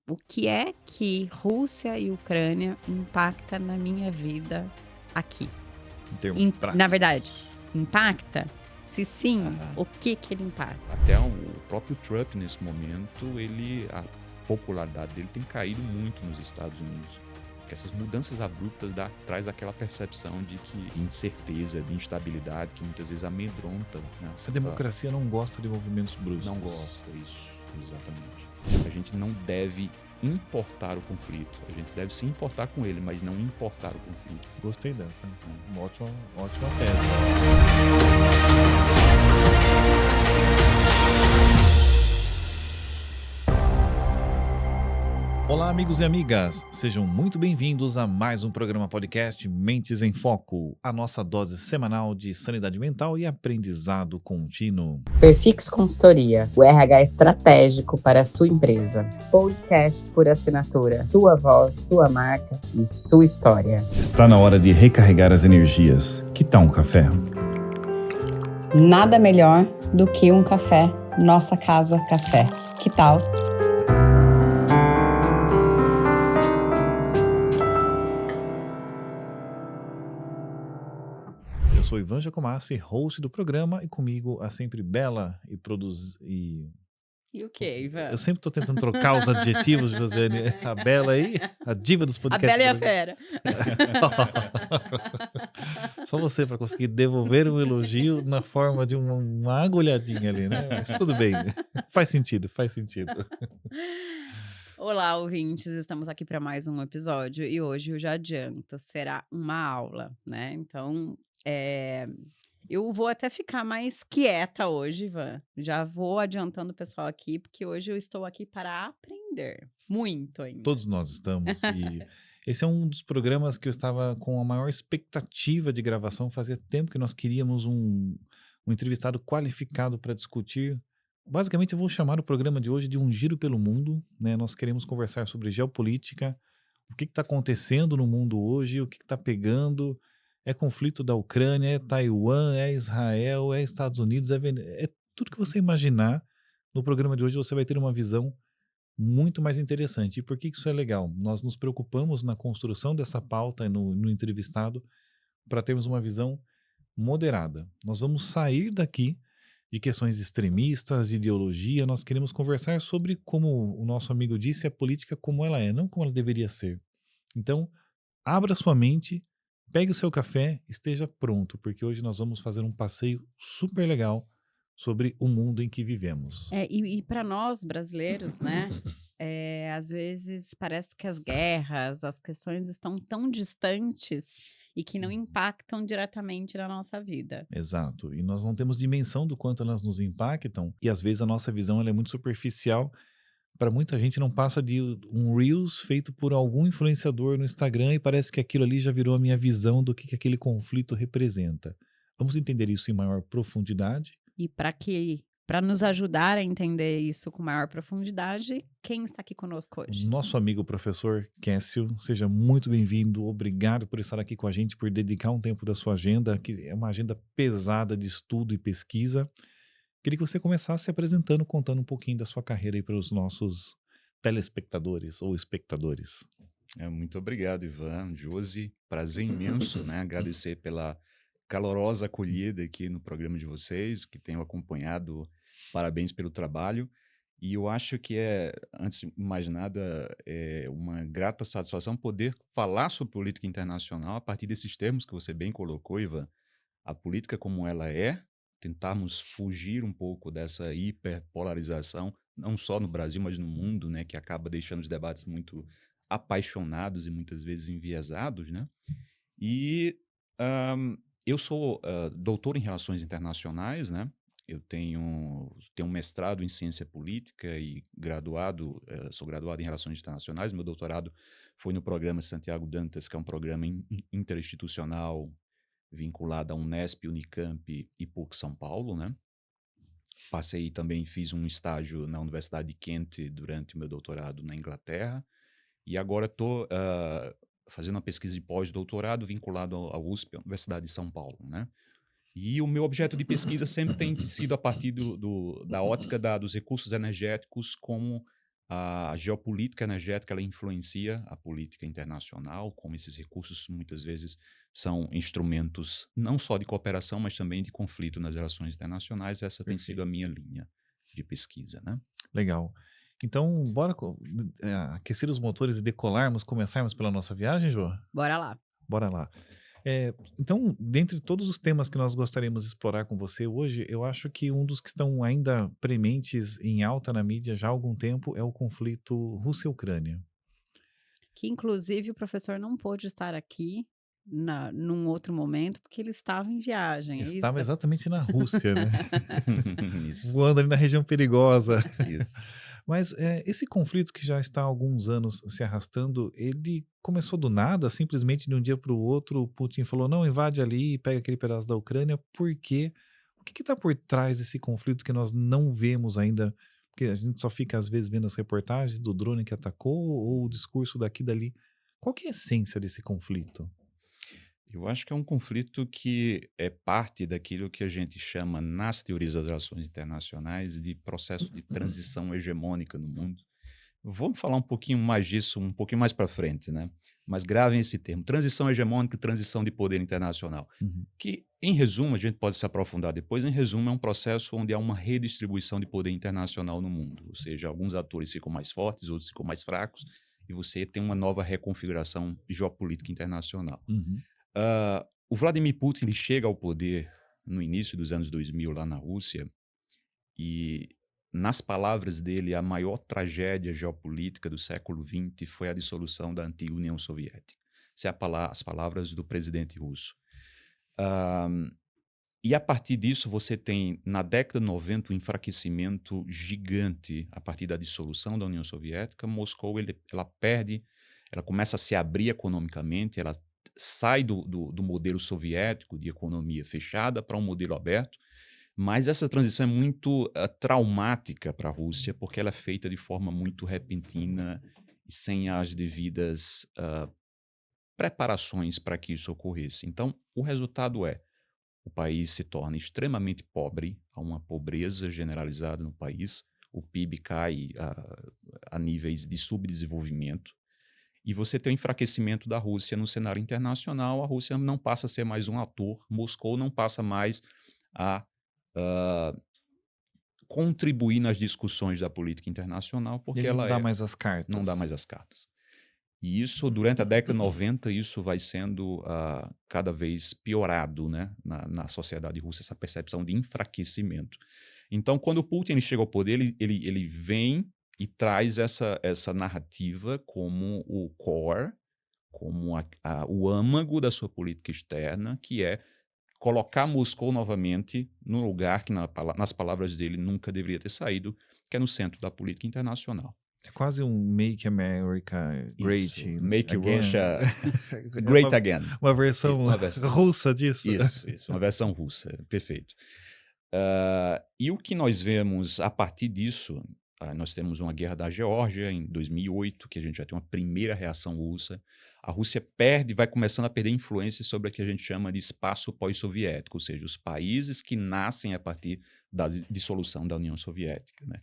o que é que Rússia e Ucrânia impacta na minha vida aqui? Em termos Na práticos. verdade, impacta? Se sim, Aham. o que ele impacta? Até o próprio Trump, nesse momento, a popularidade dele tem caído muito nos Estados Unidos. Porque essas mudanças abruptas traz aquela percepção de incerteza, de instabilidade, que muitas vezes amedronta. Né? A democracia não gosta de movimentos bruscos. Não gosta, isso, exatamente. A gente não deve importar o conflito. A gente deve se importar com ele, mas não importar o conflito. Gostei dessa. Uma ótima tese. Olá, amigos e amigas. Sejam muito bem-vindos a mais um programa podcast Mentes em Foco, a nossa dose semanal de sanidade mental e aprendizado contínuo. Perfix Consultoria, o RH estratégico para a sua empresa. Podcast por assinatura. Sua voz, sua marca e sua história. Está na hora de recarregar as energias. Que tal um café? Nada melhor do que um café. Nossa Casa Café. Que tal? Eu sou Ivan Giacomassi, host do programa, e comigo a sempre bela e E o que, Ivan? Eu sempre estou tentando trocar os adjetivos, Josiane. A Bela aí, a diva dos A podcasts. Bela e a Fera. Só você para conseguir devolver um elogio na forma de uma agulhadinha ali, né? Mas tudo bem. Faz sentido. Olá, ouvintes, estamos aqui para mais um episódio e hoje eu já adianto, será uma aula, né? Então, eu vou até ficar mais quieta hoje, Ivan. Já vou adiantando o pessoal aqui, porque hoje eu estou aqui para aprender muito ainda. Todos nós estamos. E esse é um dos programas que eu estava com a maior expectativa de gravação. Fazia tempo que nós queríamos um entrevistado qualificado para discutir. Basicamente, eu vou chamar o programa de hoje de Um Giro pelo Mundo, né? Nós queremos conversar sobre geopolítica, o que está acontecendo no mundo hoje, o que está pegando. É conflito da Ucrânia, é Taiwan, é Israel, é Estados Unidos, é tudo que você imaginar. No programa de hoje você vai ter uma visão muito mais interessante. E por que isso é legal? Nós nos preocupamos na construção dessa pauta no entrevistado para termos uma visão moderada. Nós vamos sair daqui de questões extremistas, ideologia. Nós queremos conversar sobre, como o nosso amigo disse, a política como ela é, não como ela deveria ser. Então, abra sua mente, pegue o seu café, esteja pronto, porque hoje nós vamos fazer um passeio super legal sobre o mundo em que vivemos. E para nós brasileiros, né? Às vezes parece que as guerras, as questões estão tão distantes e que não impactam diretamente na nossa vida. Exato. E nós não temos dimensão do quanto elas nos impactam. E às vezes a nossa visão ela é muito superficial. Para muita gente não passa de um Reels feito por algum influenciador no Instagram e parece que aquilo ali já virou a minha visão do que aquele conflito representa. Vamos entender isso em maior profundidade. E para nos ajudar a entender isso com maior profundidade, quem está aqui conosco hoje? Nosso amigo professor Cássio, seja muito bem-vindo. Obrigado por estar aqui com a gente, por dedicar um tempo da sua agenda, que é uma agenda pesada de estudo e pesquisa. Queria que você começasse se apresentando, contando um pouquinho da sua carreira aí para os nossos telespectadores ou espectadores. Muito obrigado, Ivan, Josi. Prazer imenso, né? Agradecer pela calorosa acolhida aqui no programa de vocês, que tenho acompanhado. Parabéns pelo trabalho. E eu acho que antes de mais nada, é uma grata satisfação poder falar sobre política internacional a partir desses termos que você bem colocou, Ivan. A política como ela é, tentarmos fugir um pouco dessa hiperpolarização, não só no Brasil, mas no mundo, né, que acaba deixando os debates muito apaixonados e muitas vezes enviesados, né? E eu sou doutor em Relações Internacionais, né? Eu tenho um mestrado em Ciência Política e sou graduado em Relações Internacionais. Meu doutorado foi no programa Santiago Dantas, que é um programa interinstitucional vinculado à Unesp, Unicamp e PUC São Paulo, né? Fiz um estágio na Universidade de Kent durante o meu doutorado na Inglaterra e agora estou fazendo uma pesquisa de pós-doutorado vinculado à USP, a Universidade de São Paulo, né? E o meu objeto de pesquisa sempre tem sido a partir da ótica dos recursos energéticos como A geopolítica energética ela influencia a política internacional, como esses recursos muitas vezes são instrumentos não só de cooperação, mas também de conflito nas relações internacionais. Essa tem sido a minha linha de pesquisa, né? Legal. Então, bora aquecer os motores e decolarmos, começarmos pela nossa viagem, Jô? Bora lá. Bora lá. Então, dentre todos os temas que nós gostaríamos de explorar com você hoje, eu acho que um dos que estão ainda prementes em alta na mídia já há algum tempo é o conflito Rússia-Ucrânia. Que inclusive o professor não pôde estar aqui num outro momento, porque ele estava em viagem. Estava exatamente na Rússia, né? Isso. Voando ali na região perigosa. Isso. Mas esse conflito que já está há alguns anos se arrastando, ele começou do nada, simplesmente de um dia para o outro, o Putin falou, não, invade ali e pega aquele pedaço da Ucrânia, porque o que está por trás desse conflito que nós não vemos ainda? Porque a gente só fica às vezes vendo as reportagens do drone que atacou ou o discurso daqui e dali. Qual que é a essência desse conflito? Eu acho que é um conflito que é parte daquilo que a gente chama, nas teorias das relações internacionais, de processo de transição hegemônica no mundo. Vamos falar um pouquinho mais disso, um pouquinho mais para frente, né? Mas gravem esse termo, transição hegemônica e transição de poder internacional. Que, em resumo, a gente pode se aprofundar depois, em resumo, é um processo onde há uma redistribuição de poder internacional no mundo. Ou seja, alguns atores ficam mais fortes, outros ficam mais fracos, e você tem uma nova reconfiguração geopolítica internacional. O Vladimir Putin ele chega ao poder no início dos anos 2000 lá na Rússia e, nas palavras dele, a maior tragédia geopolítica do século XX foi a dissolução da antiga União Soviética. Essas são as palavras do presidente russo. E a partir disso você tem, na década de 90, um enfraquecimento gigante a partir da dissolução da União Soviética. Moscou ela perde, ela começa a se abrir economicamente, ela sai do modelo soviético de economia fechada para um modelo aberto, mas essa transição é muito traumática para a Rússia, porque ela é feita de forma muito repentina e sem as devidas preparações para que isso ocorresse. Então, o resultado é, o país se torna extremamente pobre, há uma pobreza generalizada no país, o PIB cai a níveis de subdesenvolvimento, e você tem o enfraquecimento da Rússia no cenário internacional. A Rússia não passa a ser mais um ator, Moscou não passa mais a contribuir nas discussões da política internacional, porque Ele ela não dá mais as cartas. não dá mais as cartas. E isso, durante a década de 90, isso vai sendo cada vez piorado, né, na sociedade russa, essa percepção de enfraquecimento. Então, quando o Putin chega ao poder, ele vem e traz essa narrativa como o core, como o âmago da sua política externa, que é colocar Moscou novamente no lugar que, nas palavras dele, nunca deveria ter saído, que é no centro da política internacional. É quase um Make America Great Isso, Make Again. Russia Great Again. Uma versão russa disso. Isso, uma versão russa, perfeito. E o que nós vemos a partir disso, nós temos uma guerra da Geórgia em 2008, que a gente já tem uma primeira reação russa. A Rússia vai começando a perder influência sobre o que a gente chama de espaço pós-soviético, ou seja, os países que nascem a partir da dissolução da União Soviética, né?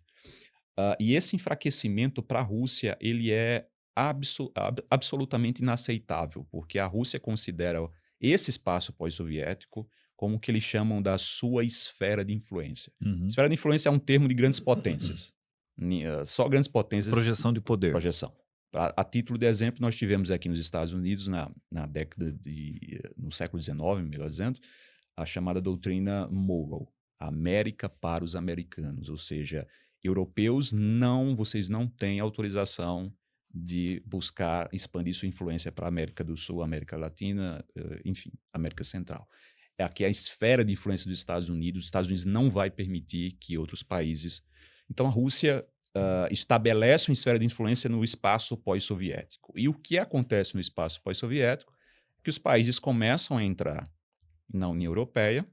E esse enfraquecimento para a Rússia ele é absolutamente inaceitável, porque a Rússia considera esse espaço pós-soviético como o que eles chamam da sua esfera de influência. Esfera de influência é um termo de grandes potências. Só grandes potências... Projeção de poder. Projeção. A título de exemplo, nós tivemos aqui nos Estados Unidos, no século XIX, melhor dizendo, a chamada doutrina Monroe, América para os americanos, ou seja, europeus, vocês não têm autorização de buscar expandir sua influência para a América do Sul, América Latina, enfim, América Central. Aqui é a esfera de influência dos Estados Unidos. Os Estados Unidos não vai permitir que outros países... Então, a Rússia estabelece uma esfera de influência no espaço pós-soviético. E o que acontece no espaço pós-soviético é que os países começam a entrar na União Europeia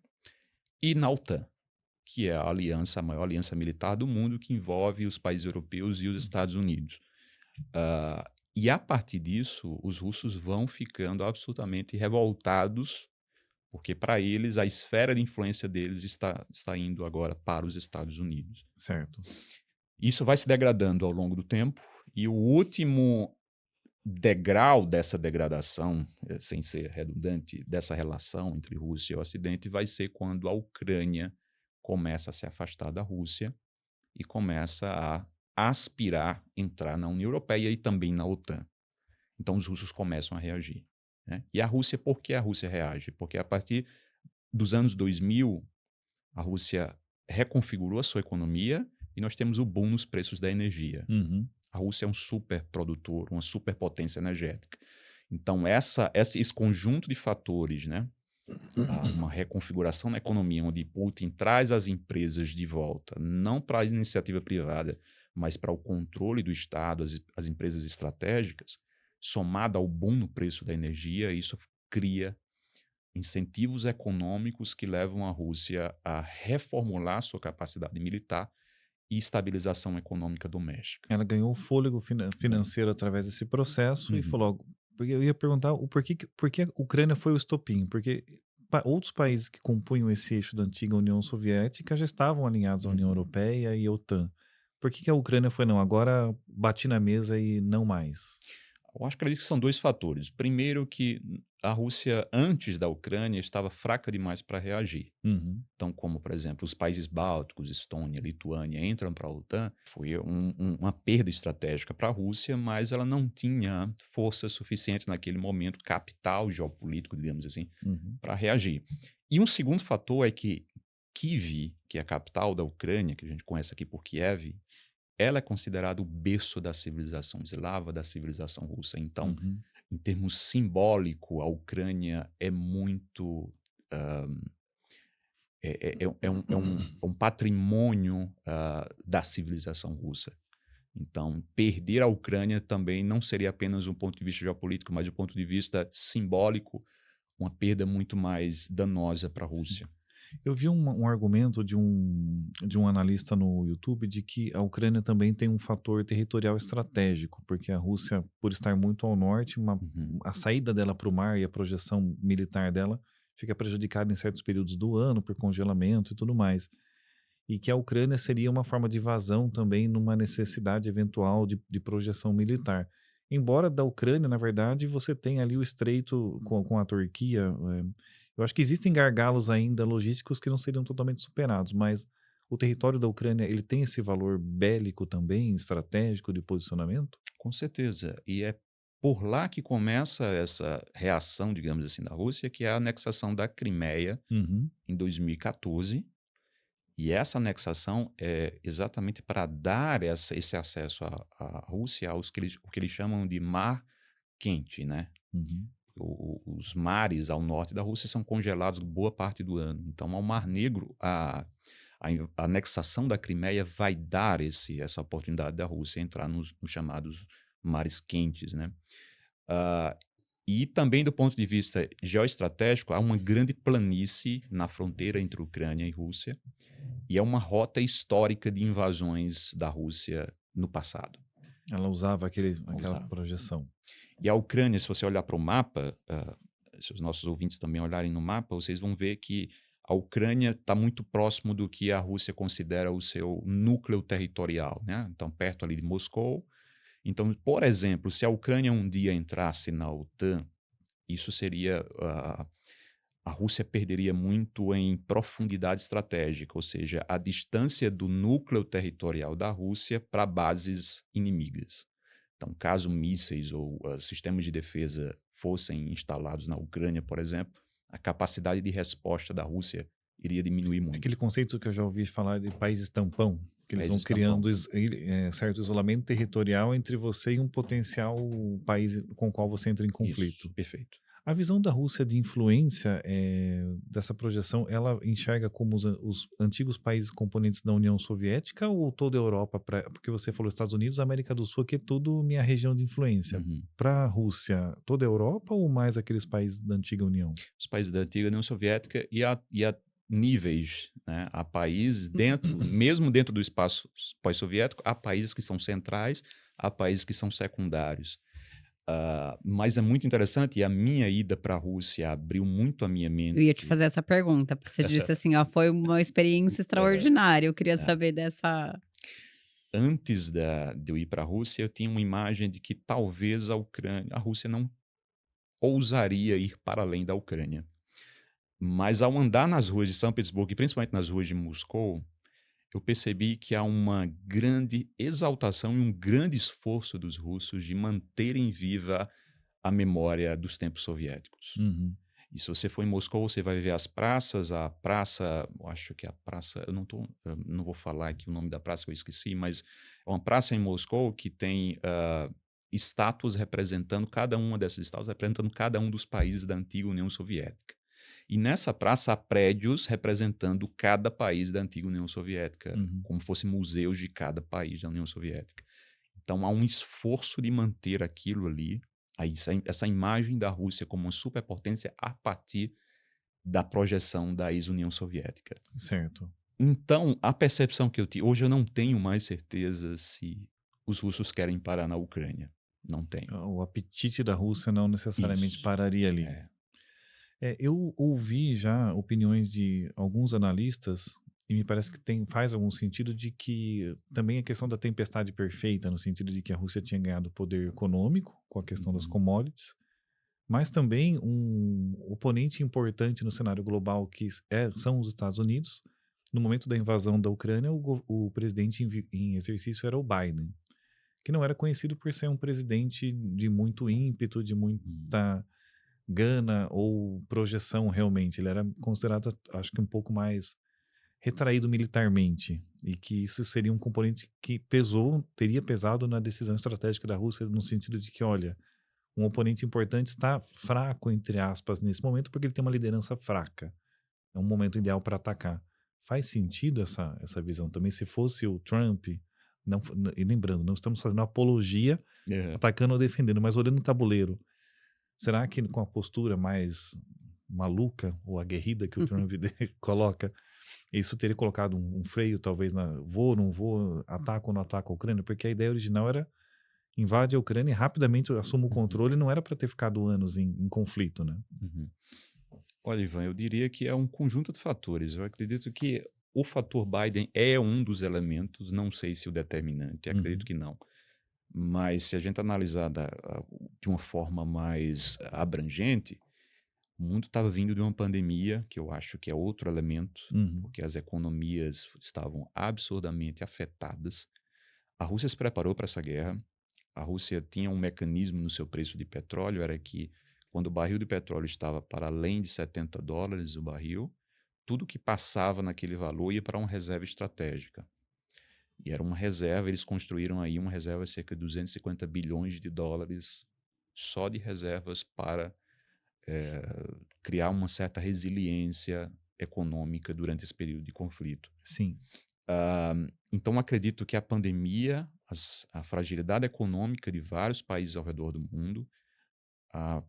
e na OTAN, que é a maior aliança militar do mundo, que envolve os países europeus e os Estados Unidos. E a partir disso, os russos vão ficando absolutamente revoltados, porque para eles a esfera de influência deles está indo agora para os Estados Unidos. Certo. Isso vai se degradando ao longo do tempo, e o último degrau dessa degradação, sem ser redundante, dessa relação entre Rússia e Ocidente, vai ser quando a Ucrânia começa a se afastar da Rússia e começa a aspirar entrar na União Europeia e também na OTAN. Então os russos começam a reagir, né? E a Rússia, por que a Rússia reage? Porque a partir dos anos 2000, a Rússia reconfigurou a sua economia e nós temos o boom nos preços da energia. Uhum. A Rússia é um super produtor, uma superpotência energética. Então, esse conjunto de fatores, né? Uma reconfiguração na economia, onde Putin traz as empresas de volta, não para a iniciativa privada, mas para o controle do Estado, as empresas estratégicas, somada ao boom no preço da energia, isso cria incentivos econômicos que levam a Rússia a reformular sua capacidade militar e estabilização econômica doméstica. Ela ganhou fôlego financeiro através desse processo e falou, porque eu ia perguntar por que a Ucrânia foi o estopim, porque outros países que compunham esse eixo da antiga União Soviética já estavam alinhados à União Europeia e OTAN. Por que a Ucrânia foi não? Agora bati na mesa e não mais. Eu acredito que são dois fatores. Primeiro, que a Rússia, antes da Ucrânia, estava fraca demais para reagir. Uhum. Então, como, por exemplo, os países bálticos, Estônia, Lituânia, entram para a OTAN, foi uma perda estratégica para a Rússia, mas ela não tinha força suficiente naquele momento, capital geopolítico, digamos assim, para reagir. E um segundo fator é que Kyiv, que é a capital da Ucrânia, que a gente conhece aqui por Kiev, ela é considerada o berço da civilização eslava, da civilização russa. Então, em termos simbólico, a Ucrânia é muito... um patrimônio da civilização russa. Então, perder a Ucrânia também não seria apenas um ponto de vista geopolítico, mas do ponto de vista simbólico, uma perda muito mais danosa para a Rússia. Eu vi um argumento de um analista no YouTube de que a Ucrânia também tem um fator territorial estratégico, porque a Rússia, por estar muito ao norte, a saída dela para o mar e a projeção militar dela fica prejudicada em certos períodos do ano por congelamento e tudo mais. E que a Ucrânia seria uma forma de invasão também numa necessidade eventual de projeção militar. Embora da Ucrânia, na verdade, você tem ali o estreito com a Turquia. Eu acho que existem gargalos ainda logísticos que não seriam totalmente superados, mas o território da Ucrânia, ele tem esse valor bélico também, estratégico, de posicionamento? Com certeza. E é por lá que começa essa reação, digamos assim, da Rússia, que é a anexação da Crimeia em 2014. E essa anexação é exatamente para dar esse acesso à Rússia o que eles chamam de Mar Quente, né? Os mares ao norte da Rússia são congelados boa parte do ano. Então, ao Mar Negro, a anexação da Crimeia vai dar essa oportunidade da Rússia entrar nos chamados mares quentes, né? E também, do ponto de vista geoestratégico, há uma grande planície na fronteira entre Ucrânia e Rússia, e é uma rota histórica de invasões da Rússia no passado. Ela usava aquela projeção. E a Ucrânia, se você olhar para o mapa, se os nossos ouvintes também olharem no mapa, vocês vão ver que a Ucrânia está muito próximo do que a Rússia considera o seu núcleo territorial, né? Então, perto ali de Moscou. Então, por exemplo, se a Ucrânia um dia entrasse na OTAN, isso seria... a Rússia perderia muito em profundidade estratégica, ou seja, a distância do núcleo territorial da Rússia para bases inimigas. Então, caso mísseis ou sistemas de defesa fossem instalados na Ucrânia, por exemplo, a capacidade de resposta da Rússia iria diminuir muito. Aquele conceito que eu já ouvi falar de países tampão, que eles vão criando certo isolamento territorial entre você e um potencial país com o qual você entra em conflito. Isso, perfeito. A visão da Rússia de influência dessa projeção, ela enxerga como os antigos países componentes da União Soviética ou toda a Europa? Porque você falou Estados Unidos, América do Sul, que é tudo minha região de influência. Para a Rússia, toda a Europa ou mais aqueles países da antiga União? Os países da antiga União Soviética e a níveis, né? Há países mesmo dentro do espaço pós-soviético, há países que são centrais, há países que são secundários. Mas é muito interessante, e a minha ida para a Rússia abriu muito a minha mente. Eu ia te fazer essa pergunta, porque você disse assim, ó, foi uma experiência extraordinária. Eu queria saber dessa... antes de eu ir para a Rússia, eu tinha uma imagem de que talvez a Rússia não ousaria ir para além da Ucrânia. Mas ao andar nas ruas de São Petersburgo, e principalmente nas ruas de Moscou, eu percebi que há uma grande exaltação e um grande esforço dos russos de manterem viva a memória dos tempos soviéticos. Uhum. E se você for em Moscou, você vai ver as praças, a praça, eu acho que a praça, eu não vou falar aqui o nome da praça que eu esqueci, mas é uma praça em Moscou que tem estátuas representando cada uma dessas estátuas, representando cada um dos países da antiga União Soviética. E nessa praça há prédios representando cada país da antiga União Soviética, Uhum. como fossem museus de cada país da União Soviética. Então há um esforço de manter aquilo ali, essa imagem da Rússia como uma superpotência a partir da projeção da ex-União Soviética. Certo. Então, a percepção que eu tive... Hoje eu não tenho mais certeza se os russos querem parar na Ucrânia. Não tenho. O apetite da Rússia não necessariamente Isso. pararia ali. Eu ouvi já opiniões de alguns analistas e me parece que faz algum sentido de que também a questão da tempestade perfeita, no sentido de que a Rússia tinha ganhado poder econômico com a questão das commodities, mas também um oponente importante no cenário global que são os Estados Unidos. No momento da invasão da Ucrânia, o presidente em exercício era o Biden, que não era conhecido por ser um presidente de muito ímpeto, de muita gana ou projeção realmente. Ele era considerado, acho que um pouco mais retraído militarmente, e que isso seria um componente que teria pesado na decisão estratégica da Rússia, no sentido de que, olha, um oponente importante está fraco, entre aspas, nesse momento, porque ele tem uma liderança fraca. É um momento ideal para atacar. Faz sentido essa visão também? Se fosse o Trump, e lembrando, não estamos fazendo apologia, atacando ou defendendo, mas olhando o tabuleiro, será que com a postura mais maluca ou aguerrida que o Trump coloca, isso teria colocado um freio, talvez, vou, não vou, ataco ou não ataco a Ucrânia? Porque a ideia original era invade a Ucrânia e rapidamente assume o controle, não era para ter ficado anos em conflito, né? Uhum. Olha, Ivan, eu diria que é um conjunto de fatores. Eu acredito que o fator Biden é um dos elementos, não sei se o determinante, acredito que não. Mas se a gente analisar de uma forma mais abrangente, o mundo estava vindo de uma pandemia, que eu acho que é outro elemento, porque as economias estavam absurdamente afetadas. A Rússia se preparou para essa guerra. A Rússia tinha um mecanismo no seu preço de petróleo, era que quando o barril de petróleo estava para além de $70 o barril, tudo que passava naquele valor ia para uma reserva estratégica. E era uma reserva, eles construíram aí uma reserva de cerca de $250 bilhões só de reservas para criar uma certa resiliência econômica durante esse período de conflito. Sim. Então, acredito que a pandemia, a fragilidade econômica de vários países ao redor do mundo, a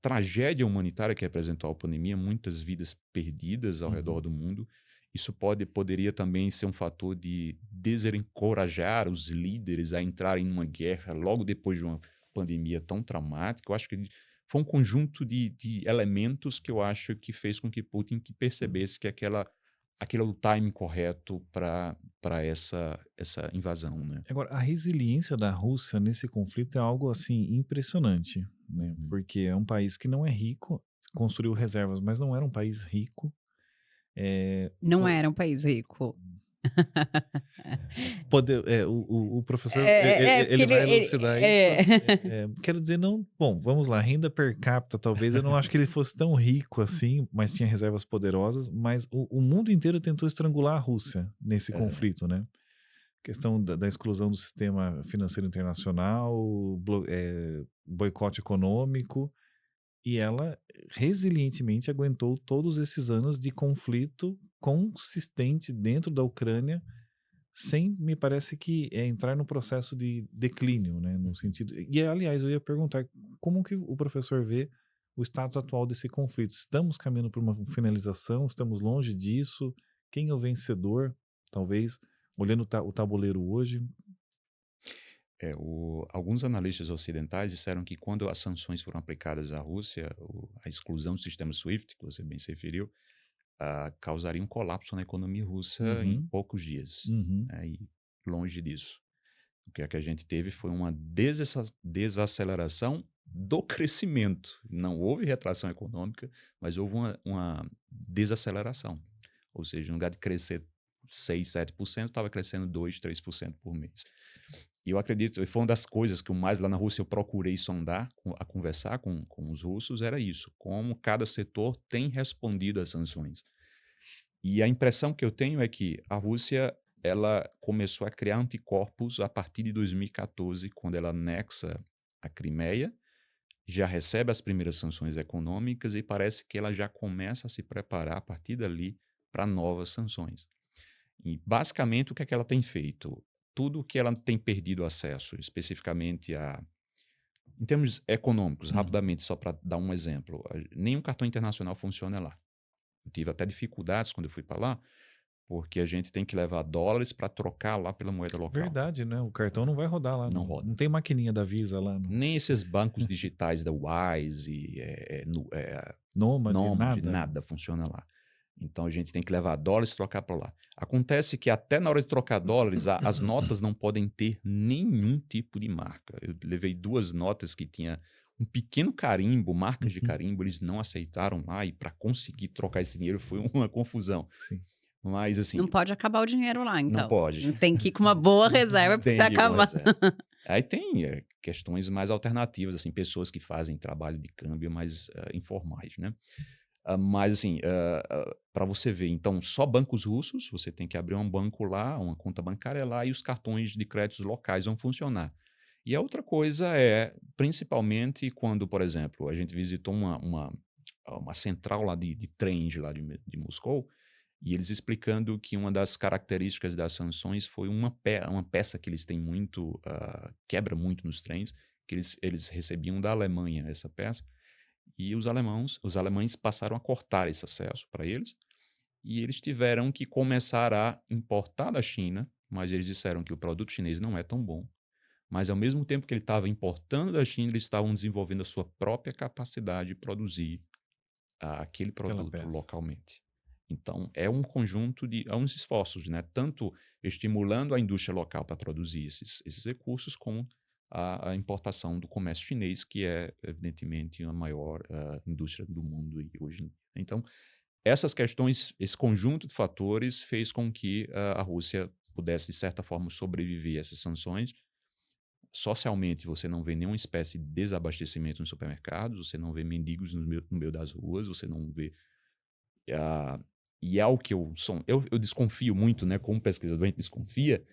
tragédia humanitária que representou a pandemia, muitas vidas perdidas ao redor do mundo, isso poderia também ser um fator de desencorajar os líderes a entrarem numa guerra logo depois de uma pandemia tão traumática. Eu acho que foi um conjunto de elementos que eu acho que fez com que Putin percebesse que aquele é o timing correto para essa invasão, né? Agora, a resiliência da Rússia nesse conflito é algo assim impressionante, né? Porque é um país que não é rico, construiu reservas, mas não era um país rico. Não era um país rico. O professor porque ele vai ele- elucidar é. isso. Quero dizer, não. Bom, vamos lá. Renda per capita, talvez. Eu não acho que ele fosse tão rico assim, mas tinha reservas poderosas. Mas o mundo inteiro tentou estrangular a Rússia nesse conflito, né? Questão da exclusão do sistema financeiro internacional, boicote econômico. E ela resilientemente aguentou todos esses anos de conflito consistente dentro da Ucrânia, sem, me parece que, entrar no processo de declínio, né, no sentido... E, aliás, eu ia perguntar, como que o professor vê o status atual desse conflito? Estamos caminhando para uma finalização? Estamos longe disso? Quem é o vencedor? Talvez, olhando o tabuleiro hoje... Alguns analistas ocidentais disseram que quando as sanções foram aplicadas à Rússia, a exclusão do sistema SWIFT, que você bem se referiu, causaria um colapso na economia russa em Uhum. poucos dias. Uhum. Né? E longe disso. O que a gente teve foi uma desaceleração do crescimento. Não houve retração econômica, mas houve uma desaceleração. Ou seja, no lugar de crescer 6, 7%, estava crescendo 2, 3% por mês. E eu acredito, e foi uma das coisas que mais lá na Rússia eu procurei sondar, conversar com os russos, era isso, como cada setor tem respondido às sanções. E a impressão que eu tenho é que a Rússia ela começou a criar anticorpos a partir de 2014, quando ela anexa a Crimeia, já recebe as primeiras sanções econômicas e parece que ela já começa a se preparar a partir dali para novas sanções. E basicamente o que é que ela tem feito? Tudo que ela tem perdido acesso, especificamente em termos econômicos, rapidamente, só para dar um exemplo, nenhum cartão internacional funciona lá. Eu tive até dificuldades quando eu fui para lá, porque a gente tem que levar dólares para trocar lá pela moeda local. Verdade, né? O cartão não vai rodar lá. Não Não, roda. não tem maquininha da Visa lá. Não. Nem esses bancos digitais da Wise, Nômade, nada funciona lá. Então a gente tem que levar dólares e trocar para lá. Acontece que até na hora de trocar dólares, as notas não podem ter nenhum tipo de marca. Eu levei 2 notas que tinha um pequeno carimbo, marcas de carimbo, eles não aceitaram lá e para conseguir trocar esse dinheiro foi uma confusão. Sim. Mas assim, Não pode acabar o dinheiro lá, então. não pode. Tem que ir com uma boa reserva para Tem você de boa acabar. reserva. Aí tem questões mais alternativas, assim, pessoas que fazem trabalho de câmbio mais informais, né? Mas assim, para você ver, então, só bancos russos, você tem que abrir um banco lá, uma conta bancária lá, e os cartões de créditos locais vão funcionar. E a outra coisa é, principalmente quando, por exemplo, a gente visitou uma central lá de trens lá de Moscou, e eles explicando que uma das características das sanções foi uma peça que eles têm muito, quebra muito nos trens, que eles recebiam da Alemanha essa peça, e os alemães passaram a cortar esse acesso para eles, e eles tiveram que começar a importar da China, mas eles disseram que o produto chinês não é tão bom, mas ao mesmo tempo que ele estava importando da China, eles estavam desenvolvendo a sua própria capacidade de produzir aquele produto peça. localmente. Então, é um conjunto de uns esforços, né? Tanto estimulando a indústria local para produzir esses recursos, como a importação do comércio chinês, que é, evidentemente, a maior indústria do mundo hoje. Então, essas questões, esse conjunto de fatores fez com que a Rússia pudesse, de certa forma, sobreviver a essas sanções. Socialmente, você não vê nenhuma espécie de desabastecimento nos supermercados, você não vê mendigos no meio das ruas, você não vê... e é o que eu desconfio muito, né? Como pesquisador, a gente desconfia,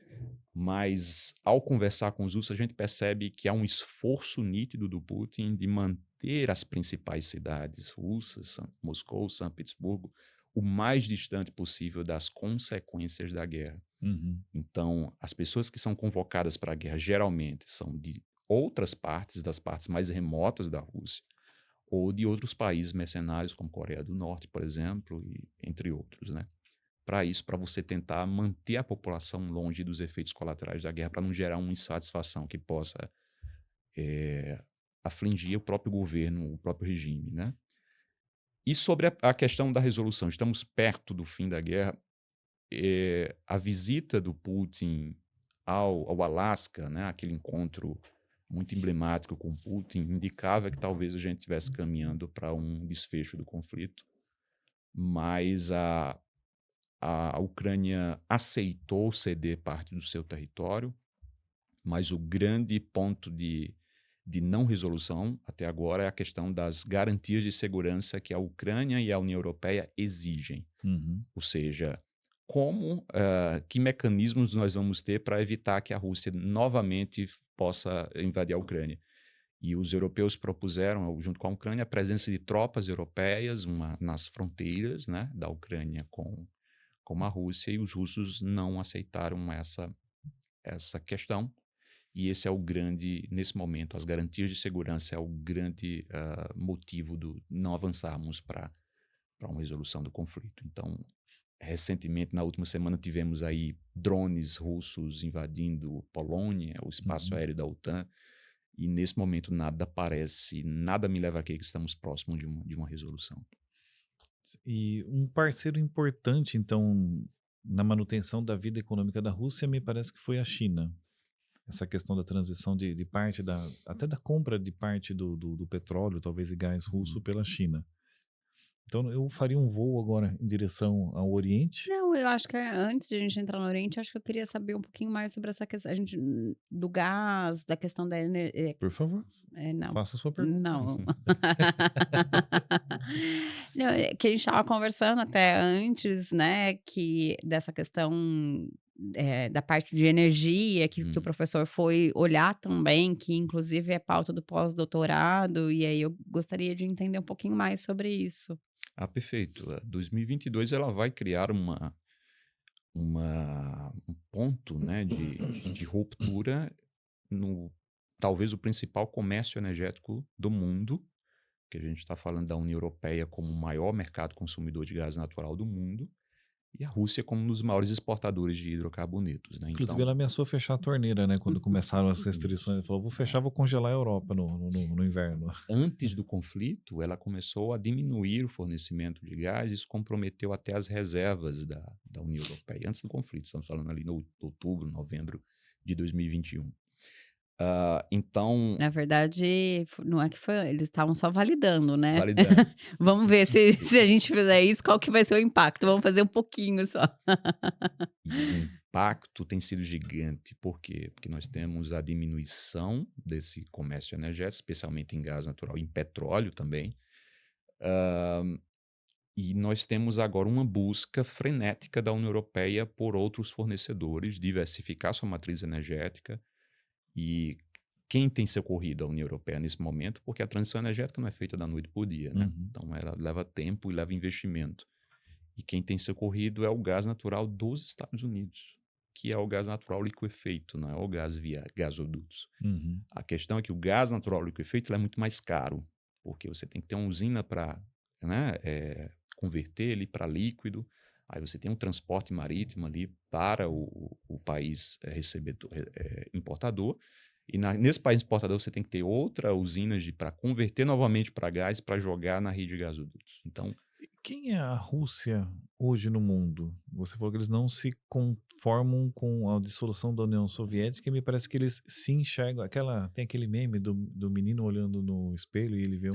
mas ao conversar com os russos, a gente percebe que há um esforço nítido do Putin de manter as principais cidades russas, Moscou, São Petersburgo, o mais distante possível das consequências da guerra. Uhum. Então, as pessoas que são convocadas para a guerra geralmente são de outras partes, das partes mais remotas da Rússia, ou de outros países mercenários, como Coreia do Norte, por exemplo, e entre outros, né? Para isso, para você tentar manter a população longe dos efeitos colaterais da guerra, para não gerar uma insatisfação que possa afligir o próprio governo, o próprio regime, né? E sobre a questão da resolução, estamos perto do fim da guerra. A visita do Putin ao Alasca, né, aquele encontro muito emblemático com Putin, indicava que talvez a gente estivesse caminhando para um desfecho do conflito, mas a Ucrânia aceitou ceder parte do seu território, mas o grande ponto de não resolução até agora é a questão das garantias de segurança que a Ucrânia e a União Europeia exigem. Uhum. Ou seja, que mecanismos nós vamos ter para evitar que a Rússia novamente possa invadir a Ucrânia. E os europeus propuseram, junto com a Ucrânia, a presença de tropas europeias nas fronteiras, né, da Ucrânia com a Rússia, e os russos não aceitaram essa questão. E esse é o grande, nesse momento, as garantias de segurança é o grande motivo de não avançarmos para uma resolução do conflito. Então, recentemente, na última semana, tivemos aí drones russos invadindo Polônia, o espaço aéreo da OTAN, e nesse momento nada me leva a crer que estamos próximos de uma resolução. E um parceiro importante, então, na manutenção da vida econômica da Rússia, me parece que foi a China. Essa questão da transição de parte até da compra de parte do petróleo, talvez e gás russo pela China. Então eu faria um voo agora em direção ao Oriente. Não, eu acho que antes de a gente entrar no Oriente, acho que eu queria saber um pouquinho mais sobre essa questão, do gás, da questão da energia. Por favor, Não, faça a sua pergunta. não. Não, que a gente estava conversando até antes, né, que dessa questão da parte de energia, que o professor foi olhar também, que inclusive é pauta do pós-doutorado, e aí eu gostaria de entender um pouquinho mais sobre isso. Perfeito. 2022 ela vai criar um ponto, né, de ruptura no talvez o principal comércio energético do mundo, que a gente está falando da União Europeia como o maior mercado consumidor de gás natural do mundo, e a Rússia como um dos maiores exportadores de hidrocarbonetos, né? Inclusive, Então, ela ameaçou fechar a torneira, né? Quando começaram as restrições. Ela falou, vou fechar, vou congelar a Europa no inverno. antes do conflito, ela começou a diminuir o fornecimento de gás, isso comprometeu até as reservas da União Europeia. Antes do conflito, estamos falando ali no outubro, novembro de 2021. Então, Na verdade, não é que foi, eles estavam só validando, né? validando. Vamos ver se a gente fizer isso, qual que vai ser o impacto. Vamos fazer um pouquinho só. E o impacto tem sido gigante. Por quê? Porque nós temos a diminuição desse comércio energético, especialmente em gás natural e em petróleo também. E nós temos agora uma busca frenética da União Europeia por outros fornecedores, diversificar sua matriz energética. E quem tem socorrido a União Europeia nesse momento? Porque a transição energética não é feita da noite para o dia, né? Então ela leva tempo e leva investimento. E quem tem socorrido é o gás natural dos Estados Unidos, que é o gás natural liquefeito, não é o gás via gasodutos. A questão é que o gás natural liquefeito é muito mais caro, porque você tem que ter uma usina para, né, converter ele para líquido, aí você tem um transporte marítimo ali para o país recebedor, importador, e nesse país importador você tem que ter outra usina para converter novamente para gás para jogar na rede de gasodutos. Então, Quem é a Rússia hoje no mundo? Você falou que eles não se conformam com a dissolução da União Soviética e me parece que eles se enxergam. Tem aquele meme do menino olhando no espelho e ele vê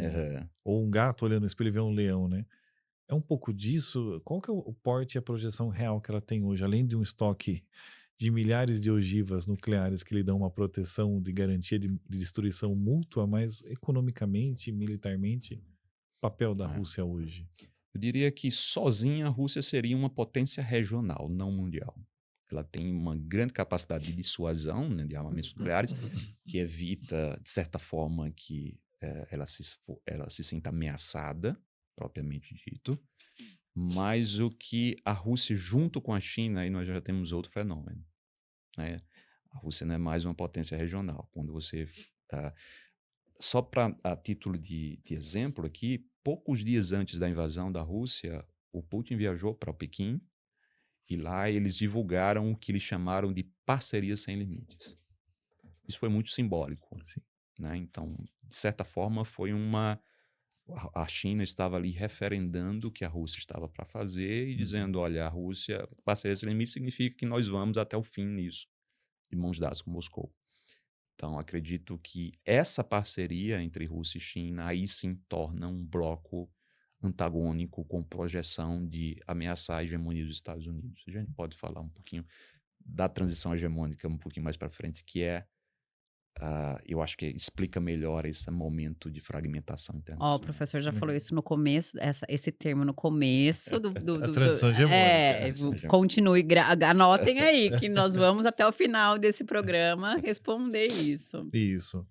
ou um gato olhando no espelho e vê um leão, né? É um pouco disso. Qual que é o porte e a projeção real que ela tem hoje, além de um estoque de milhares de ogivas nucleares que lhe dão uma proteção de garantia de destruição mútua, mas economicamente, militarmente, papel da Rússia hoje? Eu diria que sozinha a Rússia seria uma potência regional, não mundial. Ela tem uma grande capacidade de dissuasão, né, de armamentos nucleares, que evita, de certa forma, que ela se sinta ameaçada, propriamente dito. Mas o que a Rússia, junto com a China, aí nós já temos outro fenômeno, né? A Rússia não é mais uma potência regional. Quando você... só a título de exemplo aqui, poucos dias antes da invasão da Rússia, o Putin viajou para o Pequim e lá eles divulgaram o que eles chamaram de parceria sem limites. Isso foi muito simbólico, né? Então, de certa forma, foi a China estava ali referendando o que a Rússia estava para fazer e dizendo, olha, a Rússia, parceria sem limites significa que nós vamos até o fim nisso, de mãos dadas com Moscou. Então, acredito que essa parceria entre Rússia e China aí sim torna um bloco antagônico com projeção de ameaçar a hegemonia dos Estados Unidos. A gente pode falar um pouquinho da transição hegemônica um pouquinho mais para frente, que eu acho que explica melhor esse momento de fragmentação internacional. O professor já falou isso no começo, esse termo no começo A transição hegemônica. Continue, anotem aí, que nós vamos até o final desse programa responder isso. Isso.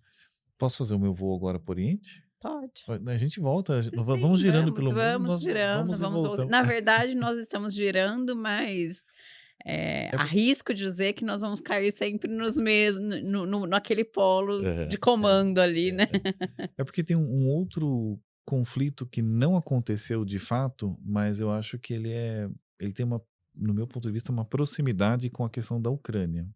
Posso fazer o meu voo agora para o Oriente? Pode. A gente volta, vamos girando pelo mundo. Vamos girando, vamos voltando. Na verdade, nós estamos girando, mas arrisco dizer que nós vamos cair sempre nos mesmos, naquele polo de comando ali, né? É porque tem um outro conflito que não aconteceu de fato, mas eu acho que ele tem no meu ponto de vista, uma proximidade com a questão da Ucrânia,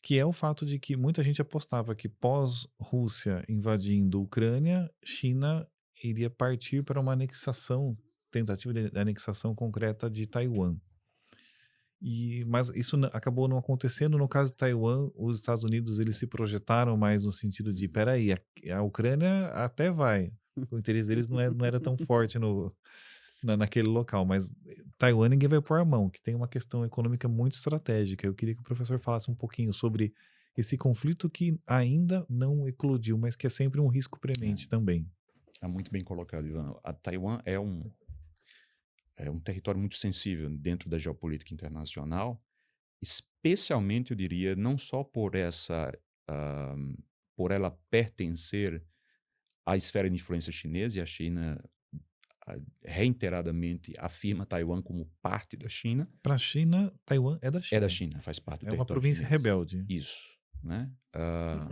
que é o fato de que muita gente apostava que pós-Rússia invadindo a Ucrânia, China iria partir para uma anexação tentativa de anexação concreta de Taiwan. Mas isso acabou não acontecendo. No caso de Taiwan, os Estados Unidos eles se projetaram mais no sentido de, peraí, a Ucrânia até vai. O interesse deles não era tão forte naquele local, mas Taiwan ninguém vai pôr a mão, que tem uma questão econômica muito estratégica. Eu queria que o professor falasse um pouquinho sobre esse conflito que ainda não eclodiu, mas que é sempre um risco premente também. Muito bem colocado, Ivan. A Taiwan é um território muito sensível dentro da geopolítica internacional, especialmente, eu diria, não só por por ela pertencer à esfera de influência chinesa, e a China reiteradamente afirma Taiwan como parte da China. Para a China, Taiwan é da China. É da China, faz parte do É uma território província chinês. rebelde. Isso, né? A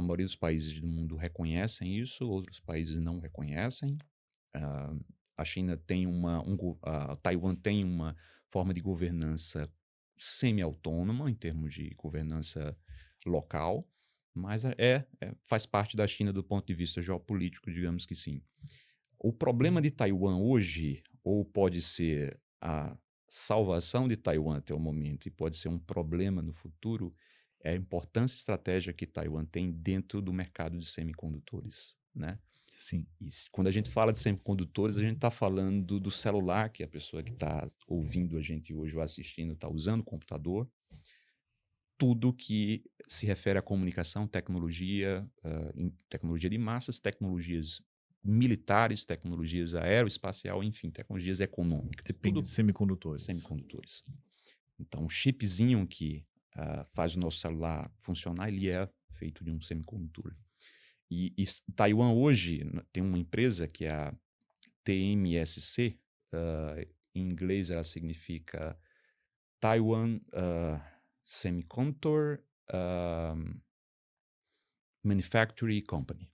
maioria dos países do mundo reconhecem isso, outros países não reconhecem. A China tem Taiwan tem uma forma de governança semi-autônoma em termos de governança local, mas faz parte da China do ponto de vista geopolítico, digamos que sim. O problema de Taiwan hoje, ou pode ser a salvação de Taiwan até o momento, e pode ser um problema no futuro, é a importância estratégica que Taiwan tem dentro do mercado de semicondutores, né? Sim. E quando a gente fala de semicondutores, a gente está falando do celular, que a pessoa que está ouvindo a gente hoje ou assistindo está usando o computador. Tudo que se refere à comunicação, tecnologia de massas, tecnologias militares, tecnologias aeroespacial, enfim, tecnologias econômicas. Depende de semicondutores. Semicondutores. Então, o chipzinho que faz o nosso celular funcionar, ele é feito de um semicondutor. E Taiwan hoje tem uma empresa que é a TMSC, em inglês ela significa Taiwan Semiconductor Manufacturing Company.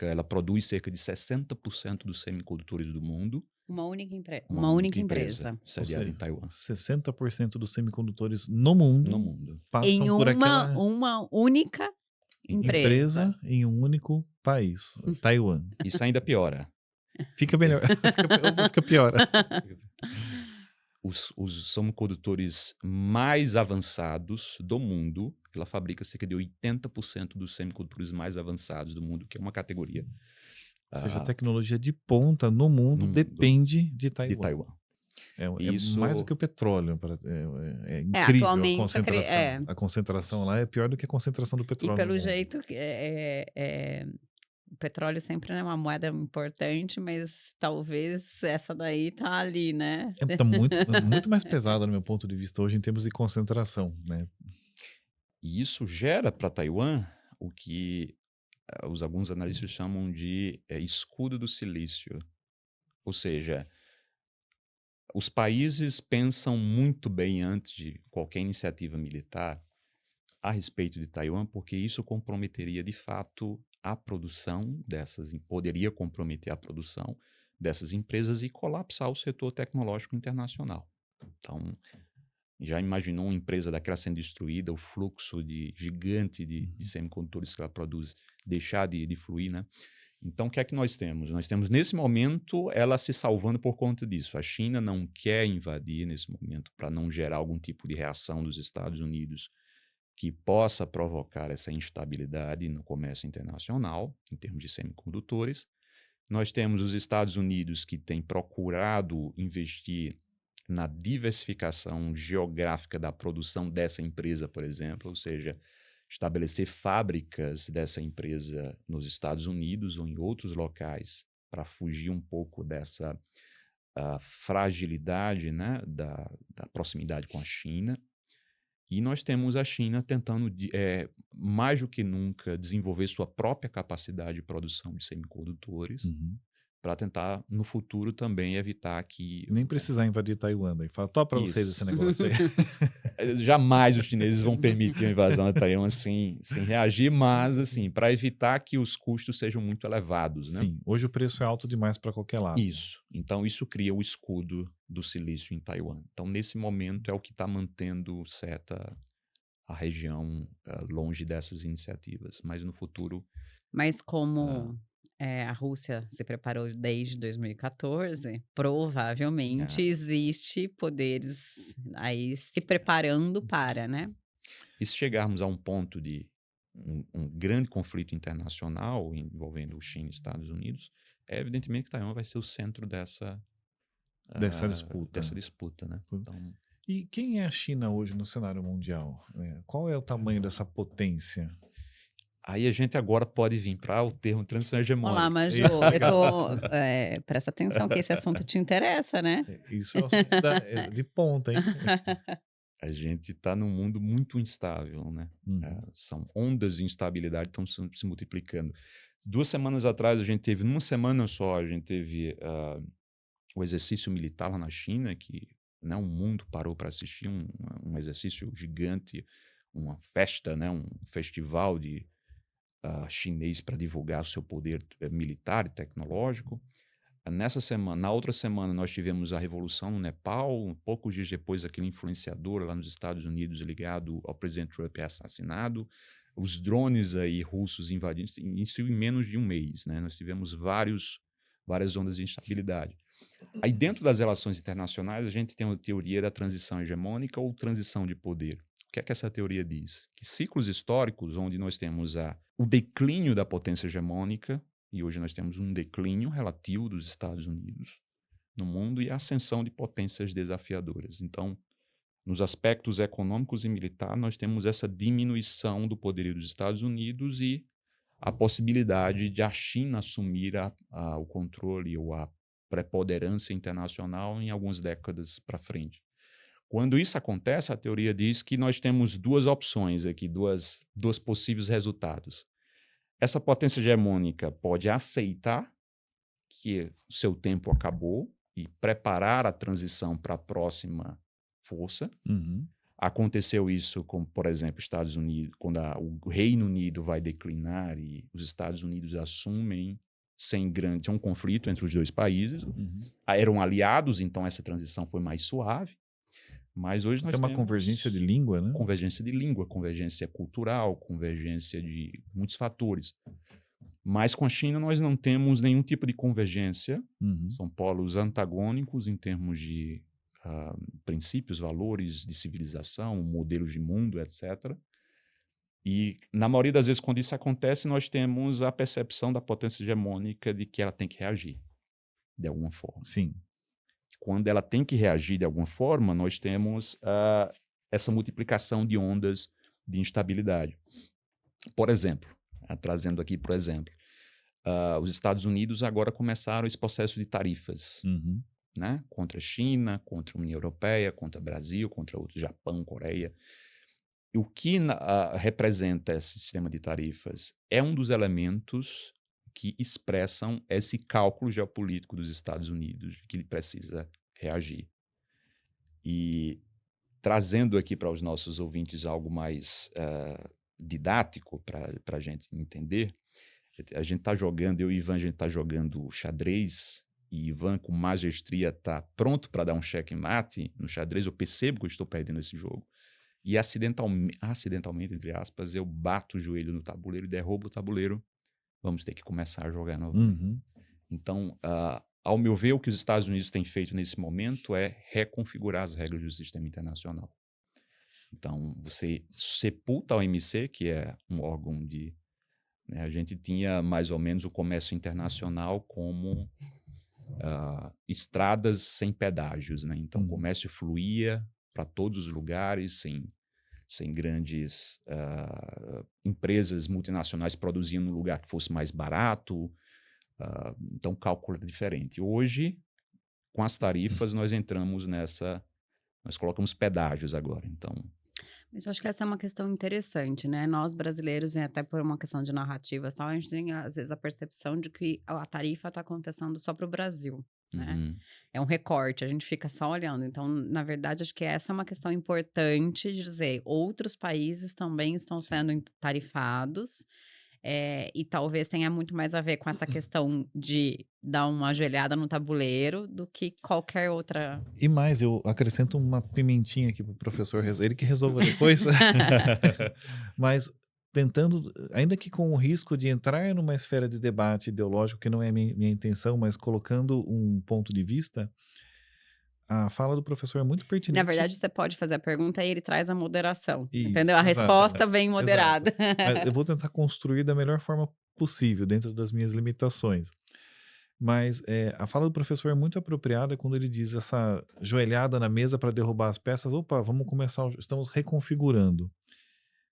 Ela produz cerca de 60% dos semicondutores do mundo. Uma única empresa. Sediada em Taiwan. 60% dos semicondutores no mundo passam por uma única empresa em um único país, Taiwan. Isso ainda piora. Fica melhor. Fica pior. Os semicondutores mais avançados do mundo, ela fabrica cerca de 80% dos semicondutores mais avançados do mundo, que é uma categoria. Ou seja, a tecnologia de ponta no mundo depende de Taiwan. Isso... É mais do que o petróleo. É incrível atualmente a concentração lá é pior do que a concentração do petróleo. E pelo jeito o petróleo sempre é uma moeda importante, mas talvez essa daí tá ali, né? Tá muito mais pesada no meu ponto de vista hoje em termos de concentração, né? E isso gera para Taiwan o que alguns analistas chamam de escudo do silício. Ou seja, os países pensam muito bem antes de qualquer iniciativa militar a respeito de Taiwan, porque isso comprometeria de fato a produção poderia comprometer a produção dessas empresas e colapsar o setor tecnológico internacional. Então, já imaginou uma empresa daquela sendo destruída, o fluxo gigante de semicondutores que ela produz deixar de fluir, né? Então, o que é que nós temos? Nós temos, nesse momento, ela se salvando por conta disso. A China não quer invadir nesse momento para não gerar algum tipo de reação dos Estados Unidos que possa provocar essa instabilidade no comércio internacional, em termos de semicondutores. Nós temos os Estados Unidos que têm procurado investir na diversificação geográfica da produção dessa empresa, por exemplo, ou seja, estabelecer fábricas dessa empresa nos Estados Unidos ou em outros locais para fugir um pouco dessa fragilidade, né, da proximidade com a China. E nós temos a China tentando, mais do que nunca, desenvolver sua própria capacidade de produção de semicondutores para tentar, no futuro, também evitar que... Nem precisar invadir Taiwan. E fala, para vocês esse negócio aí. Jamais os chineses vão permitir a invasão de Taiwan sem reagir, mas, assim, para evitar que os custos sejam muito elevados, né? Sim, hoje o preço é alto demais para qualquer lado. Isso. Então, isso cria o escudo do silício em Taiwan. Então, nesse momento, é o que está mantendo a região longe dessas iniciativas. Mas, no futuro... Mas como a Rússia se preparou desde 2014, provavelmente existe poderes aí se preparando para, né? E se chegarmos a um ponto de um grande conflito internacional envolvendo China e Estados Unidos, é evidentemente que Taiwan vai ser o centro dessa disputa, né? Então, E quem é a China hoje no cenário mundial? Qual é o tamanho dessa potência? aí a gente agora pode vir para o termo transição hegemônica. Olá, Maju, presta atenção que esse assunto te interessa, né? Isso é o assunto de ponta, hein? A gente está num mundo muito instável, né? São ondas de instabilidade que estão se multiplicando. 2 semanas atrás, numa semana só, a gente teve o exercício militar lá na China, que, né, o mundo parou para assistir um exercício gigante, uma festa, né, um festival chinês para divulgar o seu poder militar e tecnológico. Na outra semana, nós tivemos a revolução no Nepal. Poucos dias depois, aquele influenciador lá nos Estados Unidos ligado ao presidente Trump é assassinado. Os drones aí russos invadindo, isso em menos de um mês, né? Nós tivemos várias ondas de instabilidade. Aí, dentro das relações internacionais, a gente tem a teoria da transição hegemônica ou transição de poder. O que é que essa teoria diz? Que ciclos históricos, onde nós temos o declínio da potência hegemônica, e hoje nós temos um declínio relativo dos Estados Unidos no mundo e a ascensão de potências desafiadoras. Então, nos aspectos econômicos e militar, nós temos essa diminuição do poderio dos Estados Unidos e a possibilidade de a China assumir o controle ou a preponderância internacional em algumas décadas para frente. Quando isso acontece, a teoria diz que nós temos 2 opções aqui, dois possíveis resultados. Essa potência hegemônica pode aceitar que o seu tempo acabou e preparar a transição para a próxima força. Aconteceu isso com, por exemplo, Estados Unidos, quando o Reino Unido vai declinar e os Estados Unidos assumem tinha um conflito entre os 2 países. Eram aliados, então essa transição foi mais suave. Mas hoje nós temos uma convergência de língua, né? Convergência de língua, convergência cultural, convergência de muitos fatores. Mas com a China nós não temos nenhum tipo de convergência. São polos antagônicos em termos de princípios, valores de civilização, modelos de mundo, etc. E, na maioria das vezes, quando isso acontece, nós temos a percepção da potência hegemônica de que ela tem que reagir, de alguma forma. Sim. Quando ela tem que reagir de alguma forma, nós temos essa multiplicação de ondas de instabilidade. Por exemplo, trazendo aqui por exemplo, os Estados Unidos agora começaram esse processo de tarifas, né? Contra a China, contra a União Europeia, contra o Brasil, contra o Japão, Coreia. O que representa esse sistema de tarifas é um dos elementos que expressam esse cálculo geopolítico dos Estados Unidos, que ele precisa reagir. E trazendo aqui para os nossos ouvintes algo mais didático para a gente entender, a gente está jogando, eu e Ivan, a gente está jogando xadrez, e Ivan, com magestria, está pronto para dar um checkmate no xadrez. Eu percebo que eu estou perdendo esse jogo. E acidentalmente, entre aspas, eu bato o joelho no tabuleiro e derrubo o tabuleiro. Vamos ter que começar a jogar novamente. Então, ao meu ver, o que os Estados Unidos têm feito nesse momento é reconfigurar as regras do sistema internacional. Então, você sepulta a OMC, que é um órgão de... Né, a gente tinha mais ou menos o comércio internacional como estradas sem pedágios, né? Então, o comércio fluía para todos os lugares, sem grandes empresas multinacionais produzindo num lugar que fosse mais barato. Então, o cálculo é diferente. Hoje, com as tarifas, nós entramos nós colocamos pedágios agora. Então, mas eu acho que essa é uma questão interessante, né? Nós brasileiros, e até por uma questão de narrativas e tal, a gente tem às vezes a percepção de que a tarifa está acontecendo só para o Brasil, né? É um recorte, a gente fica só olhando. Então, na verdade, acho que essa é uma questão importante de dizer, outros países também estão sendo tarifados, e talvez tenha muito mais a ver com essa questão de dar uma ajoelhada no tabuleiro do que qualquer outra... E mais, eu acrescento uma pimentinha aqui pro professor, ele que resolva depois. Mas tentando, ainda que com o risco de entrar numa esfera de debate ideológico, que não é minha intenção, mas colocando um ponto de vista, a fala do professor é muito pertinente. Na verdade, você pode fazer a pergunta e ele traz a moderação, Isso, entendeu? A exato, resposta vem moderada. Mas eu vou tentar construir da melhor forma possível, dentro das minhas limitações. Mas a fala do professor é muito apropriada quando ele diz essa joelhada na mesa para derrubar as peças. Opa, vamos começar, estamos reconfigurando.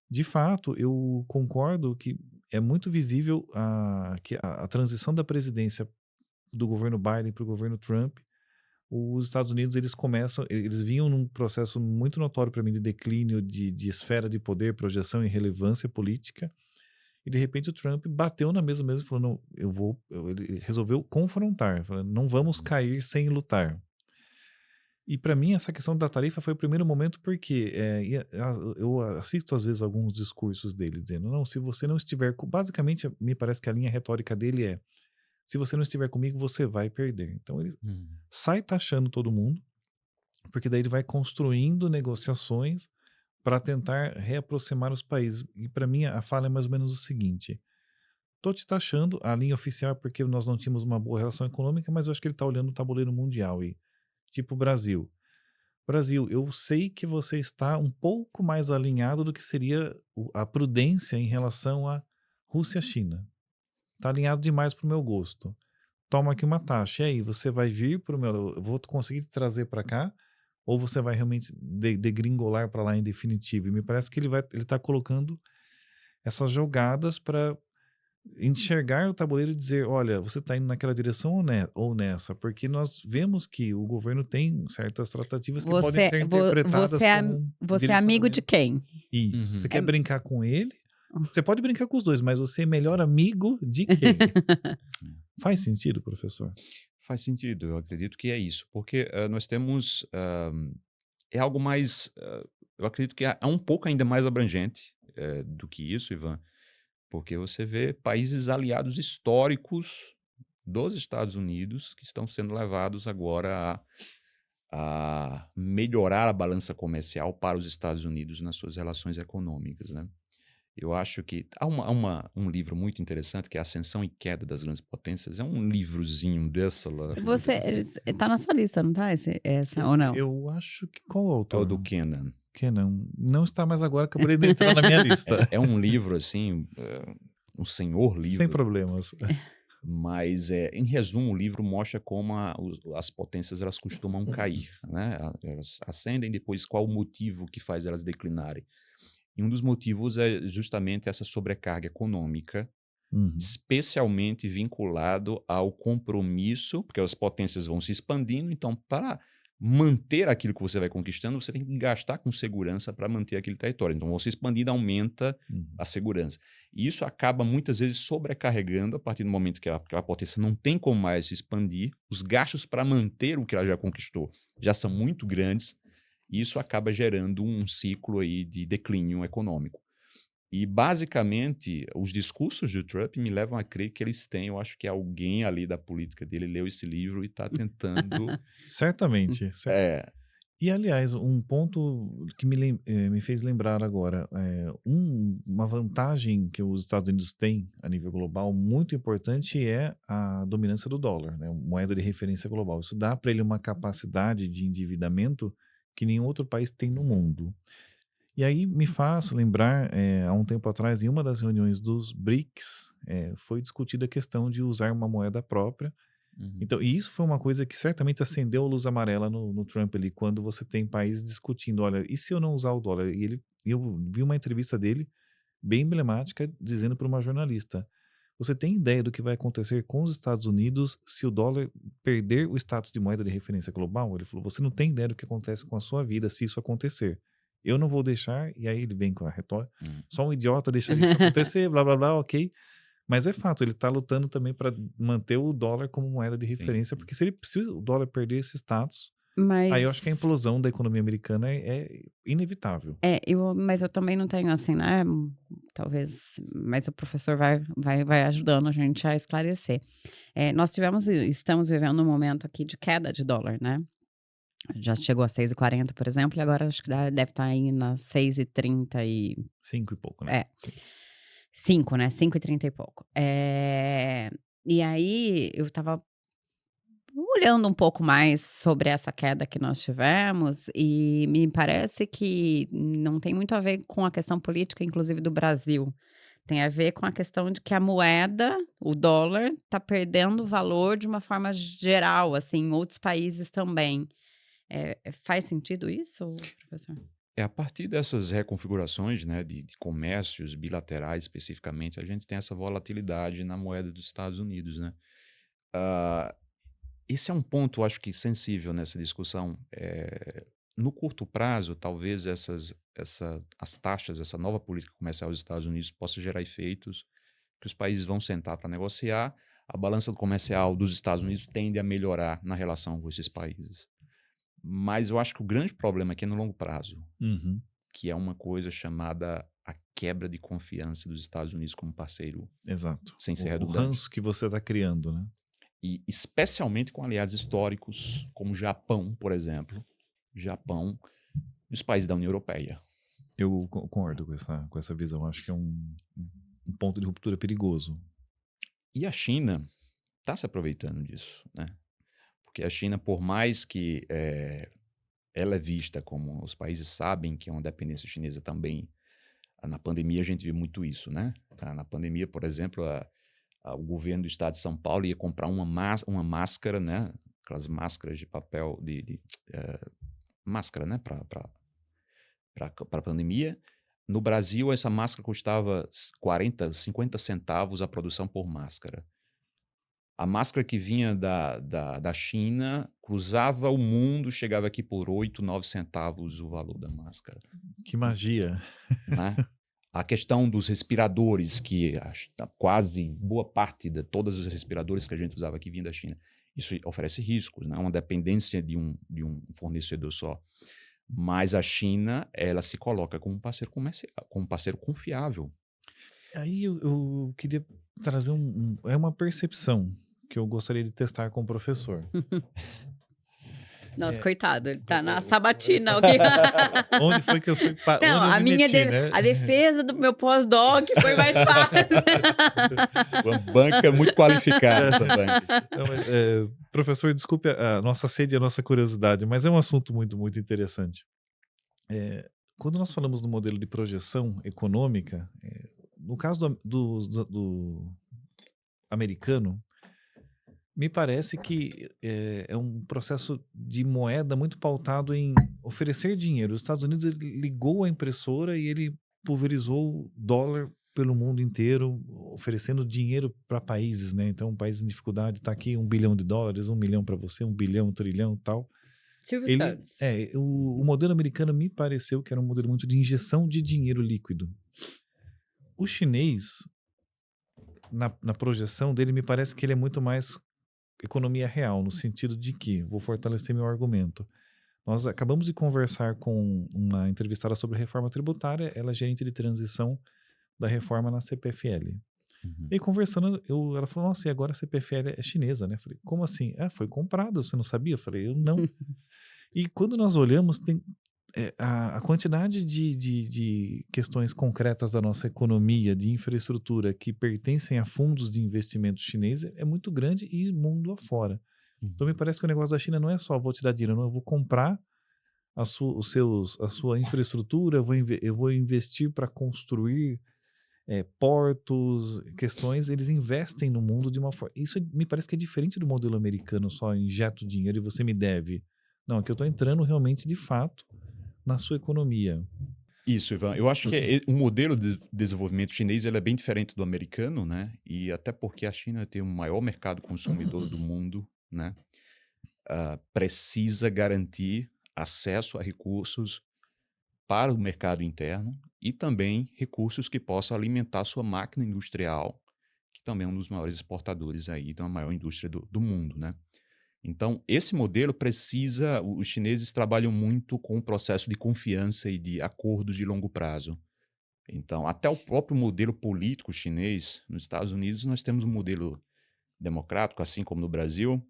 De fato, eu concordo que é muito visível que a transição da presidência do governo Biden para o governo Trump. Os Estados Unidos, eles vinham num processo muito notório para mim de declínio de esfera de poder, projeção e relevância política. E de repente o Trump bateu na mesa mesmo e falou, não, ele resolveu confrontar, falando, não vamos cair sem lutar. E para mim essa questão da tarifa foi o primeiro momento porque eu assisto às vezes alguns discursos dele dizendo, não, se você não estiver, basicamente me parece que a linha retórica dele é, se você não estiver comigo, você vai perder. Então ele sai taxando todo mundo, porque daí ele vai construindo negociações para tentar reaproximar os países. E para mim a fala é mais ou menos o seguinte, tô te taxando, a linha oficial é porque nós não tínhamos uma boa relação econômica, mas eu acho que ele está olhando o tabuleiro mundial e tipo Brasil, eu sei que você está um pouco mais alinhado do que seria a prudência em relação à Rússia e China. Está alinhado demais para o meu gosto. Toma aqui uma taxa. E aí, você vai vir para o meu... Eu vou conseguir te trazer para cá? Ou você vai realmente degringolar para lá em definitivo? E me parece que ele está colocando essas jogadas para enxergar o tabuleiro e dizer, olha, você está indo naquela direção ou nessa? Porque nós vemos que o governo tem certas tratativas que podem ser interpretadas como... Você é amigo de quem? Isso. Você quer brincar com ele? Você pode brincar com os dois, mas você é melhor amigo de quem? Faz sentido, professor? Faz sentido, eu acredito que é isso, porque nós temos, é algo mais, eu acredito que é um pouco ainda mais abrangente do que isso, Ivan, porque você vê países aliados históricos dos Estados Unidos que estão sendo levados agora a melhorar a balança comercial para os Estados Unidos nas suas relações econômicas, né? Eu acho que há um livro muito interessante que é Ascensão e Queda das Grandes Potências. É um livrozinho dessa lá. Tá na sua lista, não tá? Essa ou não? Eu acho que... Qual é o autor? É o do Kennan. Kennan. Não está mais agora, acabei de entrar na minha lista. É um livro, assim, um senhor livro. Sem problemas. Mas, em resumo, o livro mostra como as potências elas costumam cair, né? Elas ascendem, depois qual o motivo que faz elas declinarem. E um dos motivos é justamente essa sobrecarga econômica, especialmente vinculado ao compromisso, porque as potências vão se expandindo, então para manter aquilo que você vai conquistando, você tem que gastar com segurança para manter aquele território. Então, você expandindo aumenta a segurança. E isso acaba muitas vezes sobrecarregando a partir do momento que aquela potência não tem como mais se expandir, os gastos para manter o que ela já conquistou já são muito grandes, e isso acaba gerando um ciclo aí de declínio econômico. E, basicamente, os discursos do Trump me levam a crer que eles têm, eu acho que alguém ali da política dele leu esse livro e está tentando... Certamente. E, aliás, um ponto que me fez lembrar agora, uma vantagem que os Estados Unidos têm a nível global muito importante é a dominância do dólar, né? Moeda de referência global. Isso dá para ele uma capacidade de endividamento que nenhum outro país tem no mundo. E aí me faz lembrar, há um tempo atrás, em uma das reuniões dos BRICS, foi discutida a questão de usar uma moeda própria. Então, e isso foi uma coisa que certamente acendeu a luz amarela no Trump ali, quando você tem países discutindo, olha, e se eu não usar o dólar? E eu vi uma entrevista dele, bem emblemática, dizendo para uma jornalista, você tem ideia do que vai acontecer com os Estados Unidos se o dólar perder o status de moeda de referência global? Ele falou, você não tem ideia do que acontece com a sua vida se isso acontecer. Eu não vou deixar, e aí ele vem com a retórica, só um idiota deixaria isso acontecer, blá, blá, blá, ok. Mas é fato, ele está lutando também para manter o dólar como moeda de referência, porque se o dólar perder esse status, aí eu acho que a implosão da economia americana é inevitável. Mas eu também não tenho assim, né? Talvez, mas o professor vai ajudando a gente a esclarecer. Estamos vivendo um momento aqui de queda de dólar, né? Já chegou a 6,40, por exemplo, e agora acho que deve estar aí nas 6,30 e... 5 e pouco, né? É. Sim. 5, né? 5,30 e pouco. E aí eu estava olhando um pouco mais sobre essa queda que nós tivemos e me parece que não tem muito a ver com a questão política, inclusive do Brasil. Tem a ver com a questão de que a moeda, o dólar, está perdendo valor de uma forma geral, assim, em outros países também. Faz sentido isso, professor? A partir dessas reconfigurações, né, de comércios bilaterais especificamente, a gente tem essa volatilidade na moeda dos Estados Unidos, né? Ah, esse é um ponto, acho que, sensível nessa discussão. No curto prazo, talvez as taxas, essa nova política comercial dos Estados Unidos possa gerar efeitos que os países vão sentar para negociar. A balança comercial dos Estados Unidos tende a melhorar na relação com esses países. Mas eu acho que o grande problema aqui é no longo prazo, Uhum. que é uma coisa chamada a quebra de confiança dos Estados Unidos como parceiro, Exato. sem ser O redundante. ranço que você está criando, né? E especialmente com aliados históricos, como o Japão, por exemplo. Japão e os países da União Europeia. Eu concordo com essa visão. Acho que é um ponto de ruptura perigoso. E a China está se aproveitando disso, né? Porque a China, por mais que ela é vista como os países sabem que é uma dependência chinesa também, na pandemia a gente viu muito isso, né? Na pandemia, por exemplo, o governo do estado de São Paulo ia comprar uma máscara, né? Aquelas máscaras de papel, máscara, né? Para a pandemia. No Brasil, essa máscara custava 40, 50 centavos a produção por máscara. A máscara que vinha da China cruzava o mundo, chegava aqui por 8, 9 centavos o valor da máscara. Que magia. Né? A questão dos respiradores, que quase boa parte de todos os respiradores que a gente usava aqui vinha da China. Isso oferece riscos, né? Uma dependência de um fornecedor só. Mas a China, ela se coloca como um parceiro comercial, como um parceiro confiável. Aí eu queria trazer uma percepção que eu gostaria de testar com o professor. Nossa, coitado, ele tá na sabatina. Alguém... Onde foi que eu fui? Não, onde eu a me minha meti, né? a defesa do meu pós-doc foi mais fácil. Uma banca muito qualificada, essa banca. Não, professor, desculpe a nossa sede e a nossa curiosidade, mas é um assunto muito, muito interessante. Quando nós falamos do modelo de projeção econômica, no caso do americano, me parece que é um processo de moeda muito pautado em oferecer dinheiro. Os Estados Unidos ele ligou a impressora e ele pulverizou dólar pelo mundo inteiro, oferecendo dinheiro para países, né? Então, um país em dificuldade está aqui $1 bilhão, $1 milhão para você, 1 bilhão, 1 trilhão, tal. Silvio Santos. O modelo americano me pareceu que era um modelo muito de injeção de dinheiro líquido. O chinês, na projeção dele, me parece que ele é muito mais economia real, no sentido de que, vou fortalecer meu argumento, nós acabamos de conversar com uma entrevistada sobre reforma tributária, ela é gerente de transição da reforma na CPFL. Uhum. E conversando, ela falou, nossa, e agora a CPFL é chinesa, né? Eu falei, como assim? Foi comprada, você não sabia? Eu falei, eu não. E quando nós olhamos, tem a quantidade de questões concretas da nossa economia, de infraestrutura, que pertencem a fundos de investimento chineses, é muito grande e mundo afora. Então me parece que o negócio da China não é só, vou te dar dinheiro, não, eu vou comprar a sua infraestrutura, eu vou investir para construir portos, questões, eles investem no mundo de uma forma... Isso me parece que é diferente do modelo americano, só injeto dinheiro e você me deve. Não, aqui eu estou entrando realmente, de fato, na sua economia. Isso, Ivan. Eu acho que o modelo de desenvolvimento chinês ele é bem diferente do americano, né? E até porque a China tem o maior mercado consumidor do mundo, né? Precisa garantir acesso a recursos para o mercado interno e também recursos que possam alimentar a sua máquina industrial, que também é um dos maiores exportadores aí, da maior indústria do mundo, né? Então, esse modelo precisa... Os chineses trabalham muito com o processo de confiança e de acordos de longo prazo. Então, até o próprio modelo político chinês, nos Estados Unidos, nós temos um modelo democrático, assim como no Brasil,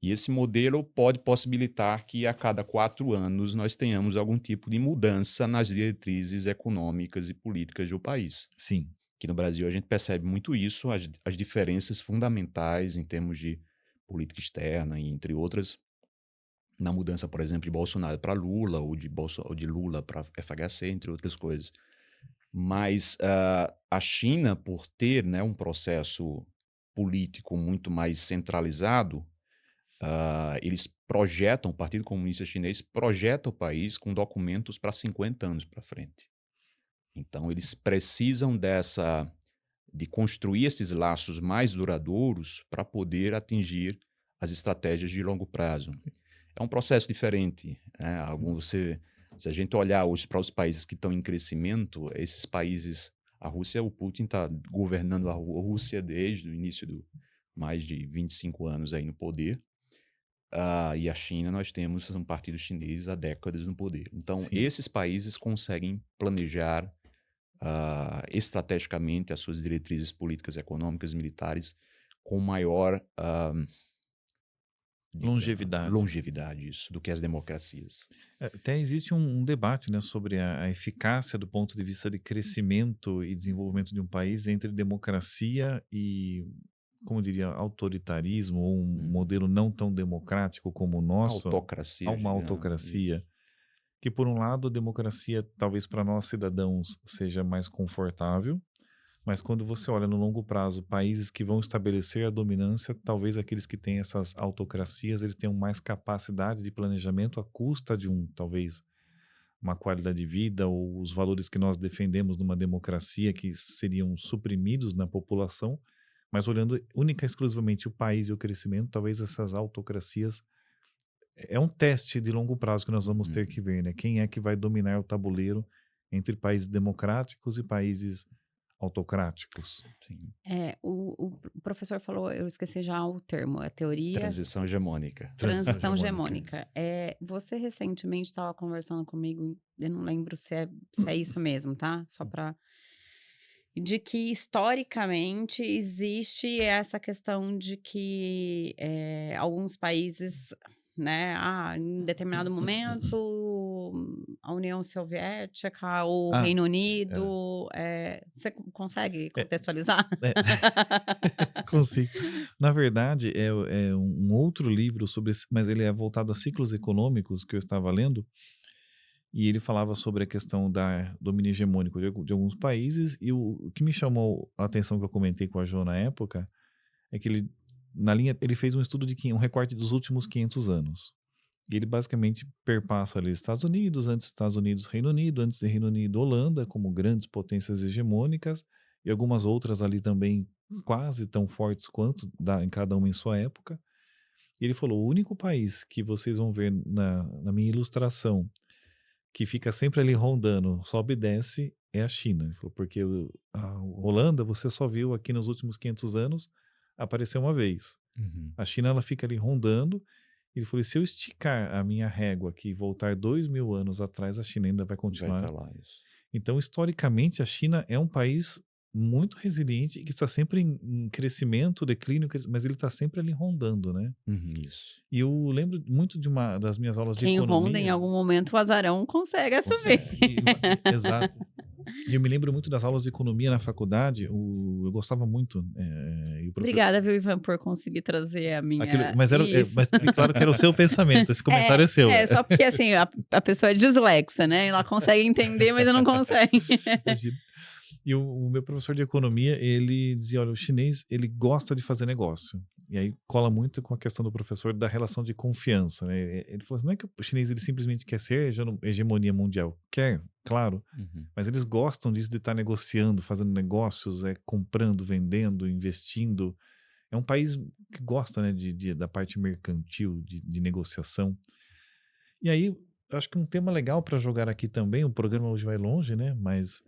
e esse modelo pode possibilitar que a cada 4 anos nós tenhamos algum tipo de mudança nas diretrizes econômicas e políticas do país. Sim. que no Brasil a gente percebe muito isso, as diferenças fundamentais em termos de política externa, e entre outras, na mudança, por exemplo, de Bolsonaro para Lula, ou de Lula para FHC, entre outras coisas. Mas a China, por ter, né, um processo político muito mais centralizado, o Partido Comunista Chinês projeta o país com documentos para 50 anos para frente. Então, eles precisam de construir esses laços mais duradouros para poder atingir as estratégias de longo prazo. É um processo diferente, né? Se a gente olhar hoje para os países que estão em crescimento, esses países, o Putin está governando a Rússia desde o início mais de 25 anos aí no poder. E a China, nós temos um partido chinês há décadas no poder. Então, Sim. esses países conseguem planejar estrategicamente as suas diretrizes políticas, econômicas e militares com maior longevidade isso, do que as democracias. Até existe um debate, né, sobre a eficácia do ponto de vista de crescimento e desenvolvimento de um país entre democracia e, como diria, autoritarismo, ou um modelo não tão democrático como o nosso. Autocracia. Uma autocracia. Que, por um lado, a democracia, talvez para nós cidadãos, seja mais confortável, mas quando você olha no longo prazo, países que vão estabelecer a dominância, talvez aqueles que têm essas autocracias, eles tenham mais capacidade de planejamento à custa de talvez, uma qualidade de vida, ou os valores que nós defendemos numa democracia que seriam suprimidos na população, mas olhando única e exclusivamente o país e o crescimento, talvez essas autocracias é um teste de longo prazo que nós vamos ter que ver, né? Quem é que vai dominar o tabuleiro entre países democráticos e países autocráticos? Sim. O professor falou, eu esqueci já o termo, a teoria... Transição hegemônica. Transição hegemônica. Você recentemente estava conversando comigo, eu não lembro se é isso mesmo, tá? Só para... De que, historicamente, existe essa questão de que alguns países... Né? Em determinado momento, a União Soviética ou o Reino Unido... você consegue contextualizar? Consigo. Na verdade, é um outro livro sobre mas ele é voltado a ciclos econômicos que eu estava lendo, e ele falava sobre a questão da domínio hegemônico de alguns países, e o que me chamou a atenção, que eu comentei com a Jo na época, é que ele fez um estudo um recorte dos últimos 500 anos. E ele basicamente perpassa ali Estados Unidos, antes Estados Unidos, Reino Unido, antes de Reino Unido, Holanda, como grandes potências hegemônicas, e algumas outras ali também quase tão fortes quanto em cada uma em sua época. E ele falou, o único país que vocês vão ver na minha ilustração, que fica sempre ali rondando, sobe e desce, é a China. Ele falou, porque a Holanda você só viu aqui nos últimos 500 anos aparecer uma vez. A China, ela fica ali rondando. Ele falou, se eu esticar a minha régua aqui e voltar 2000 anos atrás, a China ainda vai continuar. Vai estar lá, isso. Então, historicamente, a China é um país muito resiliente e que está sempre em crescimento, declínio, mas ele está sempre ali rondando, né? Isso. E eu lembro muito de uma das minhas aulas de economia. Quem ronda em algum momento, o azarão consegue subir. Exato. E eu me lembro muito das aulas de economia na faculdade, eu gostava muito. Obrigada, viu, Ivan, por conseguir trazer a minha... Mas claro que era o seu pensamento, esse comentário é seu. Só porque assim, a pessoa é dislexa, né? Ela consegue entender, mas eu não consegue. E o meu professor de economia, ele dizia, olha, o chinês, ele gosta de fazer negócio. E aí cola muito com a questão do professor da relação de confiança, né? Ele falou assim, não é que o chinês ele simplesmente quer ser hegemonia mundial. Quer, claro, mas eles gostam disso, de estar negociando, fazendo negócios, comprando, vendendo, investindo. É um país que gosta, né, da parte mercantil, de negociação. E aí, eu acho que um tema legal para jogar aqui também, o programa hoje vai longe, né? Mas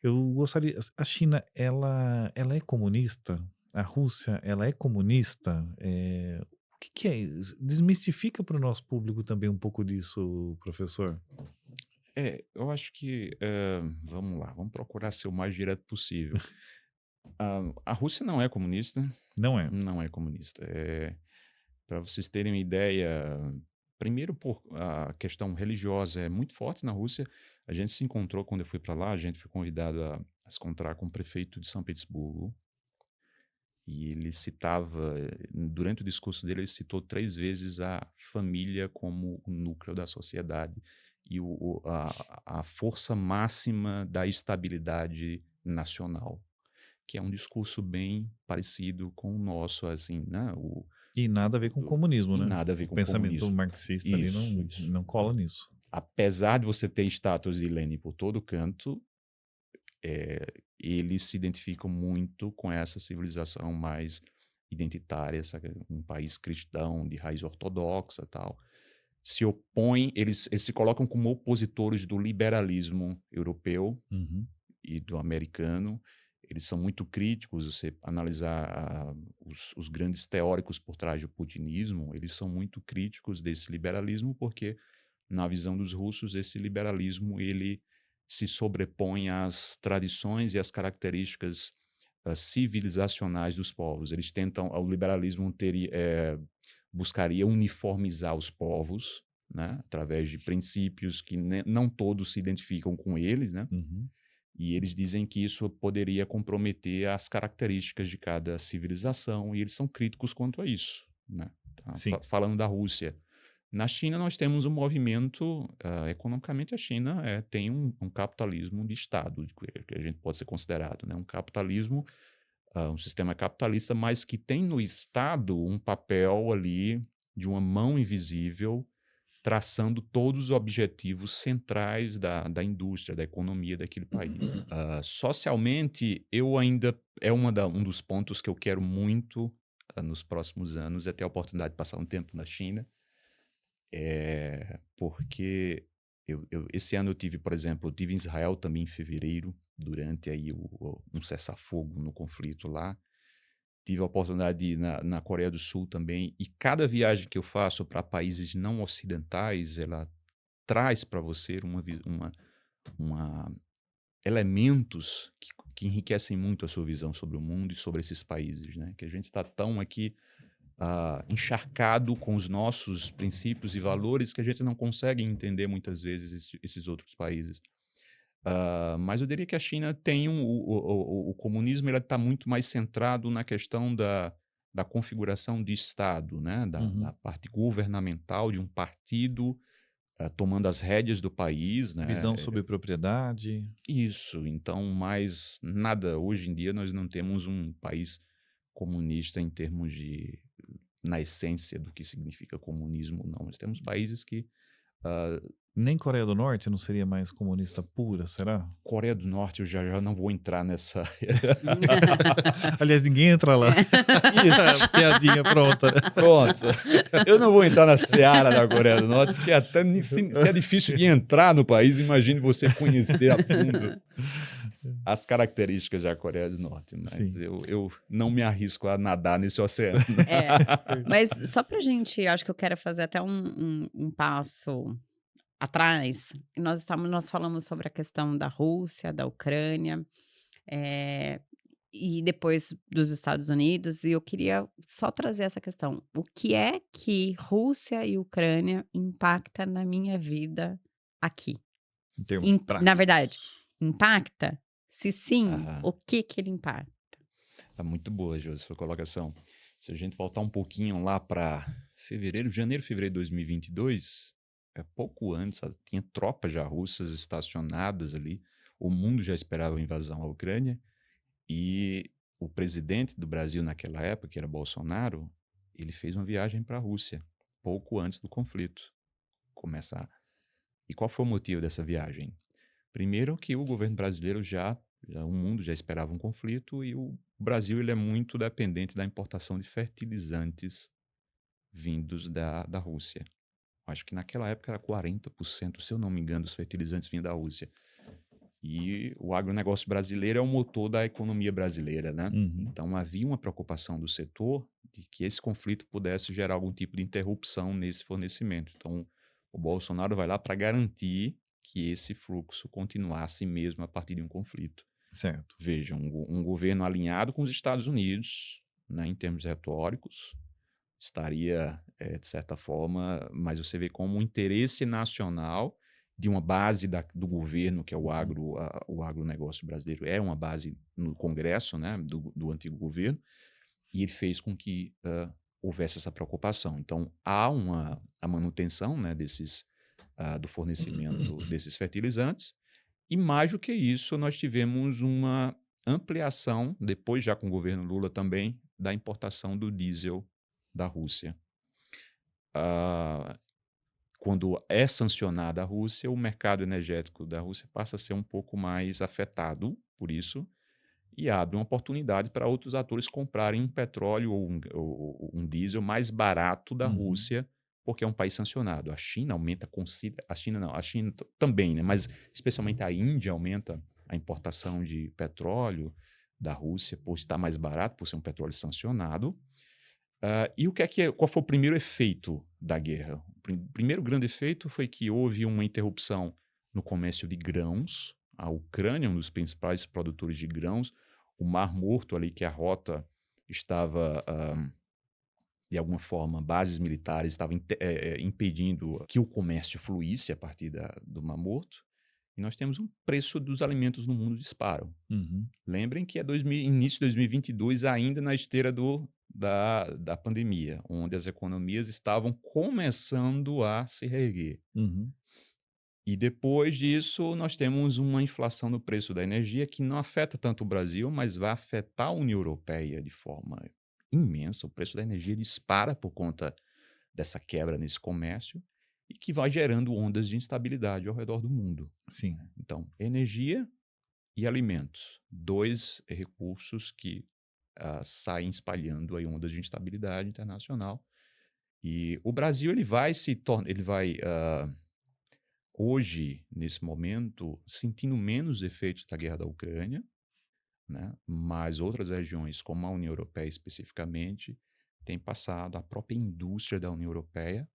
eu gostaria... A China, ela é comunista? A Rússia, ela é comunista? O que é isso? Desmistifica para o nosso público também um pouco disso, professor. Eu acho que... vamos lá, vamos procurar ser o mais direto possível. A Rússia não é comunista. Não é? Não é comunista. Para vocês terem uma ideia... Primeiro, a questão religiosa é muito forte na Rússia. A gente se encontrou quando eu fui para lá, a gente foi convidado a a se encontrar com o prefeito de São Petersburgo. E ele citava, durante o discurso dele, ele citou 3 vezes a família como o núcleo da sociedade e a força máxima da estabilidade nacional, que é um discurso bem parecido com o nosso, assim, né? E nada a ver com o comunismo, E né? nada a ver O com o pensamento comunismo. marxista ali Isso. não cola nisso. Apesar de você ter estátuas de Lenin por todo canto, eles se identificam muito com essa civilização mais identitária, sabe? Um país cristão de raiz ortodoxa e tal. Se opõem, eles se colocam como opositores do liberalismo europeu Uhum. e do americano. Eles são muito críticos, você analisar os grandes teóricos por trás do putinismo, eles são muito críticos desse liberalismo porque, na visão dos russos, esse liberalismo ele se sobrepõe às tradições e às características civilizacionais dos povos. Eles tentam, o liberalismo buscaria uniformizar os povos, né, através de princípios que não todos se identificam com eles, né? Uhum. E eles dizem que isso poderia comprometer as características de cada civilização, e eles são críticos quanto a isso, né? Tá? Sim. Falando da Rússia. Na China, nós temos um movimento, economicamente, a China tem um capitalismo de Estado, que a gente pode ser considerado, né? Um capitalismo, um sistema capitalista, mas que tem no Estado um papel ali de uma mão invisível, traçando todos os objetivos centrais da indústria, da economia daquele país. Socialmente, eu ainda um dos pontos que eu quero muito nos próximos anos é ter a oportunidade de passar um tempo na China, porque esse ano eu tive, por exemplo, eu tive em Israel também em fevereiro, durante aí um cessar-fogo no conflito lá. Tive a oportunidade de ir na Coreia do Sul também, e cada viagem que eu faço para países não ocidentais, ela traz para você elementos que enriquecem muito a sua visão sobre o mundo e sobre esses países, né? Que a gente está tão aqui encharcado com os nossos princípios e valores que a gente não consegue entender muitas vezes esses outros países. Mas eu diria que a China tem o comunismo, ele está muito mais centrado na questão da configuração de Estado, né? Da parte governamental de um partido tomando as rédeas do país, né? Visão sobre propriedade. Isso. Então, mais nada. Hoje em dia nós não temos um país comunista em termos na essência do que significa comunismo, não. Nós temos países que Nem Coreia do Norte não seria mais comunista pura, será? Coreia do Norte, eu já não vou entrar nessa. Aliás, ninguém entra lá. Isso. Piadinha pronta. Pronto. Eu não vou entrar na seara da Coreia do Norte, porque até se é difícil de entrar no país, imagine você conhecer a fundo as características da Coreia do Norte. Mas eu não me arrisco a nadar nesse oceano. Mas só pra gente, acho que eu quero fazer até um passo atrás. Nós falamos sobre a questão da Rússia, da Ucrânia, e depois dos Estados Unidos, e eu queria só trazer essa questão. O que é que Rússia e Ucrânia impacta na minha vida aqui? Em termos práticos. Na verdade, impacta? Se sim, o que ele impacta? Tá muito boa, Josi, sua colocação. Se a gente voltar um pouquinho lá para janeiro, fevereiro de 2022, pouco antes, tinha tropas já russas estacionadas ali, o mundo já esperava a invasão à Ucrânia, e o presidente do Brasil naquela época, que era Bolsonaro, ele fez uma viagem para a Rússia, pouco antes do conflito começar. E qual foi o motivo dessa viagem? Primeiro que o governo brasileiro o mundo já esperava um conflito, e o Brasil ele é muito dependente da importação de fertilizantes vindos da Rússia. Acho que naquela época era 40%, se eu não me engano, dos fertilizantes vinham da Rússia. E o agronegócio brasileiro é o motor da economia brasileira, né? Uhum. Então havia uma preocupação do setor de que esse conflito pudesse gerar algum tipo de interrupção nesse fornecimento. Então o Bolsonaro vai lá para garantir que esse fluxo continuasse mesmo a partir de um conflito. Certo. Veja, um governo alinhado com os Estados Unidos, né, em termos retóricos, estaria, de certa forma, mas você vê como um interesse nacional de uma base do governo, que é o agronegócio brasileiro, é uma base no Congresso, né, do antigo governo, e ele fez com que houvesse essa preocupação. Então, há a manutenção, né, do fornecimento desses fertilizantes, e mais do que isso, nós tivemos uma ampliação, depois já com o governo Lula também, da importação do diesel da Rússia. Quando é sancionada a Rússia, o mercado energético da Rússia passa a ser um pouco mais afetado por isso e abre uma oportunidade para outros atores comprarem um petróleo ou um diesel mais barato da Rússia, porque é um país sancionado. A China aumenta a China também, né? Mas especialmente a Índia aumenta a importação de petróleo da Rússia por estar mais barato, por ser um petróleo sancionado. E qual foi o primeiro efeito da guerra? O primeiro grande efeito foi que houve uma interrupção no comércio de grãos. A Ucrânia é um dos principais produtores de grãos. O Mar Morto ali, que a rota estava, de alguma forma, bases militares estavam impedindo que o comércio fluísse a partir do Mar Morto. E nós temos um preço dos alimentos no mundo disparam. Lembrem que é início de 2022, ainda na esteira da pandemia, onde as economias estavam começando a se reerguer. E depois disso, nós temos uma inflação no preço da energia que não afeta tanto o Brasil, mas vai afetar a União Europeia de forma imensa. O preço da energia dispara por conta dessa quebra nesse comércio e que vai gerando ondas de instabilidade ao redor do mundo. Sim. Então, energia e alimentos, 2 recursos que saem espalhando aí ondas de instabilidade internacional. E o Brasil ele vai hoje, nesse momento, sentindo menos efeitos da guerra da Ucrânia, né? Mas outras regiões, como a União Europeia especificamente, têm passado, a própria indústria da União Europeia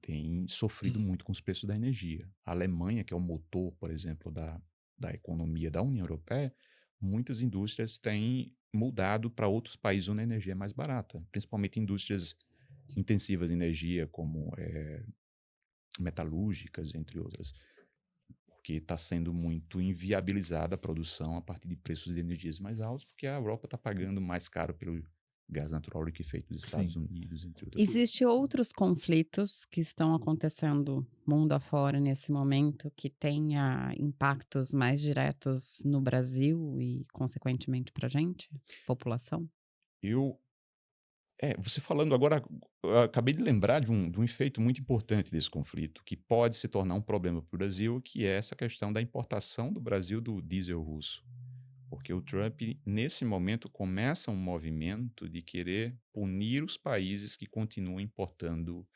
tem sofrido muito com os preços da energia. A Alemanha, que é o motor, por exemplo, da economia da União Europeia, muitas indústrias têm mudado para outros países onde a energia é mais barata, principalmente indústrias intensivas de energia, como metalúrgicas, entre outras, porque está sendo muito inviabilizada a produção a partir de preços de energias mais altos, porque a Europa está pagando mais caro pelo gás natural do que feito dos Estados Unidos, entre outras coisas. Existem outros conflitos que estão acontecendo mundo afora nesse momento que tenha impactos mais diretos no Brasil e, consequentemente, para a gente, população? Você falando agora, eu acabei de lembrar de um efeito muito importante desse conflito, que pode se tornar um problema para o Brasil, que é essa questão da importação do Brasil do diesel russo. Porque o Trump, nesse momento, começa um movimento de querer punir os países que continuam importando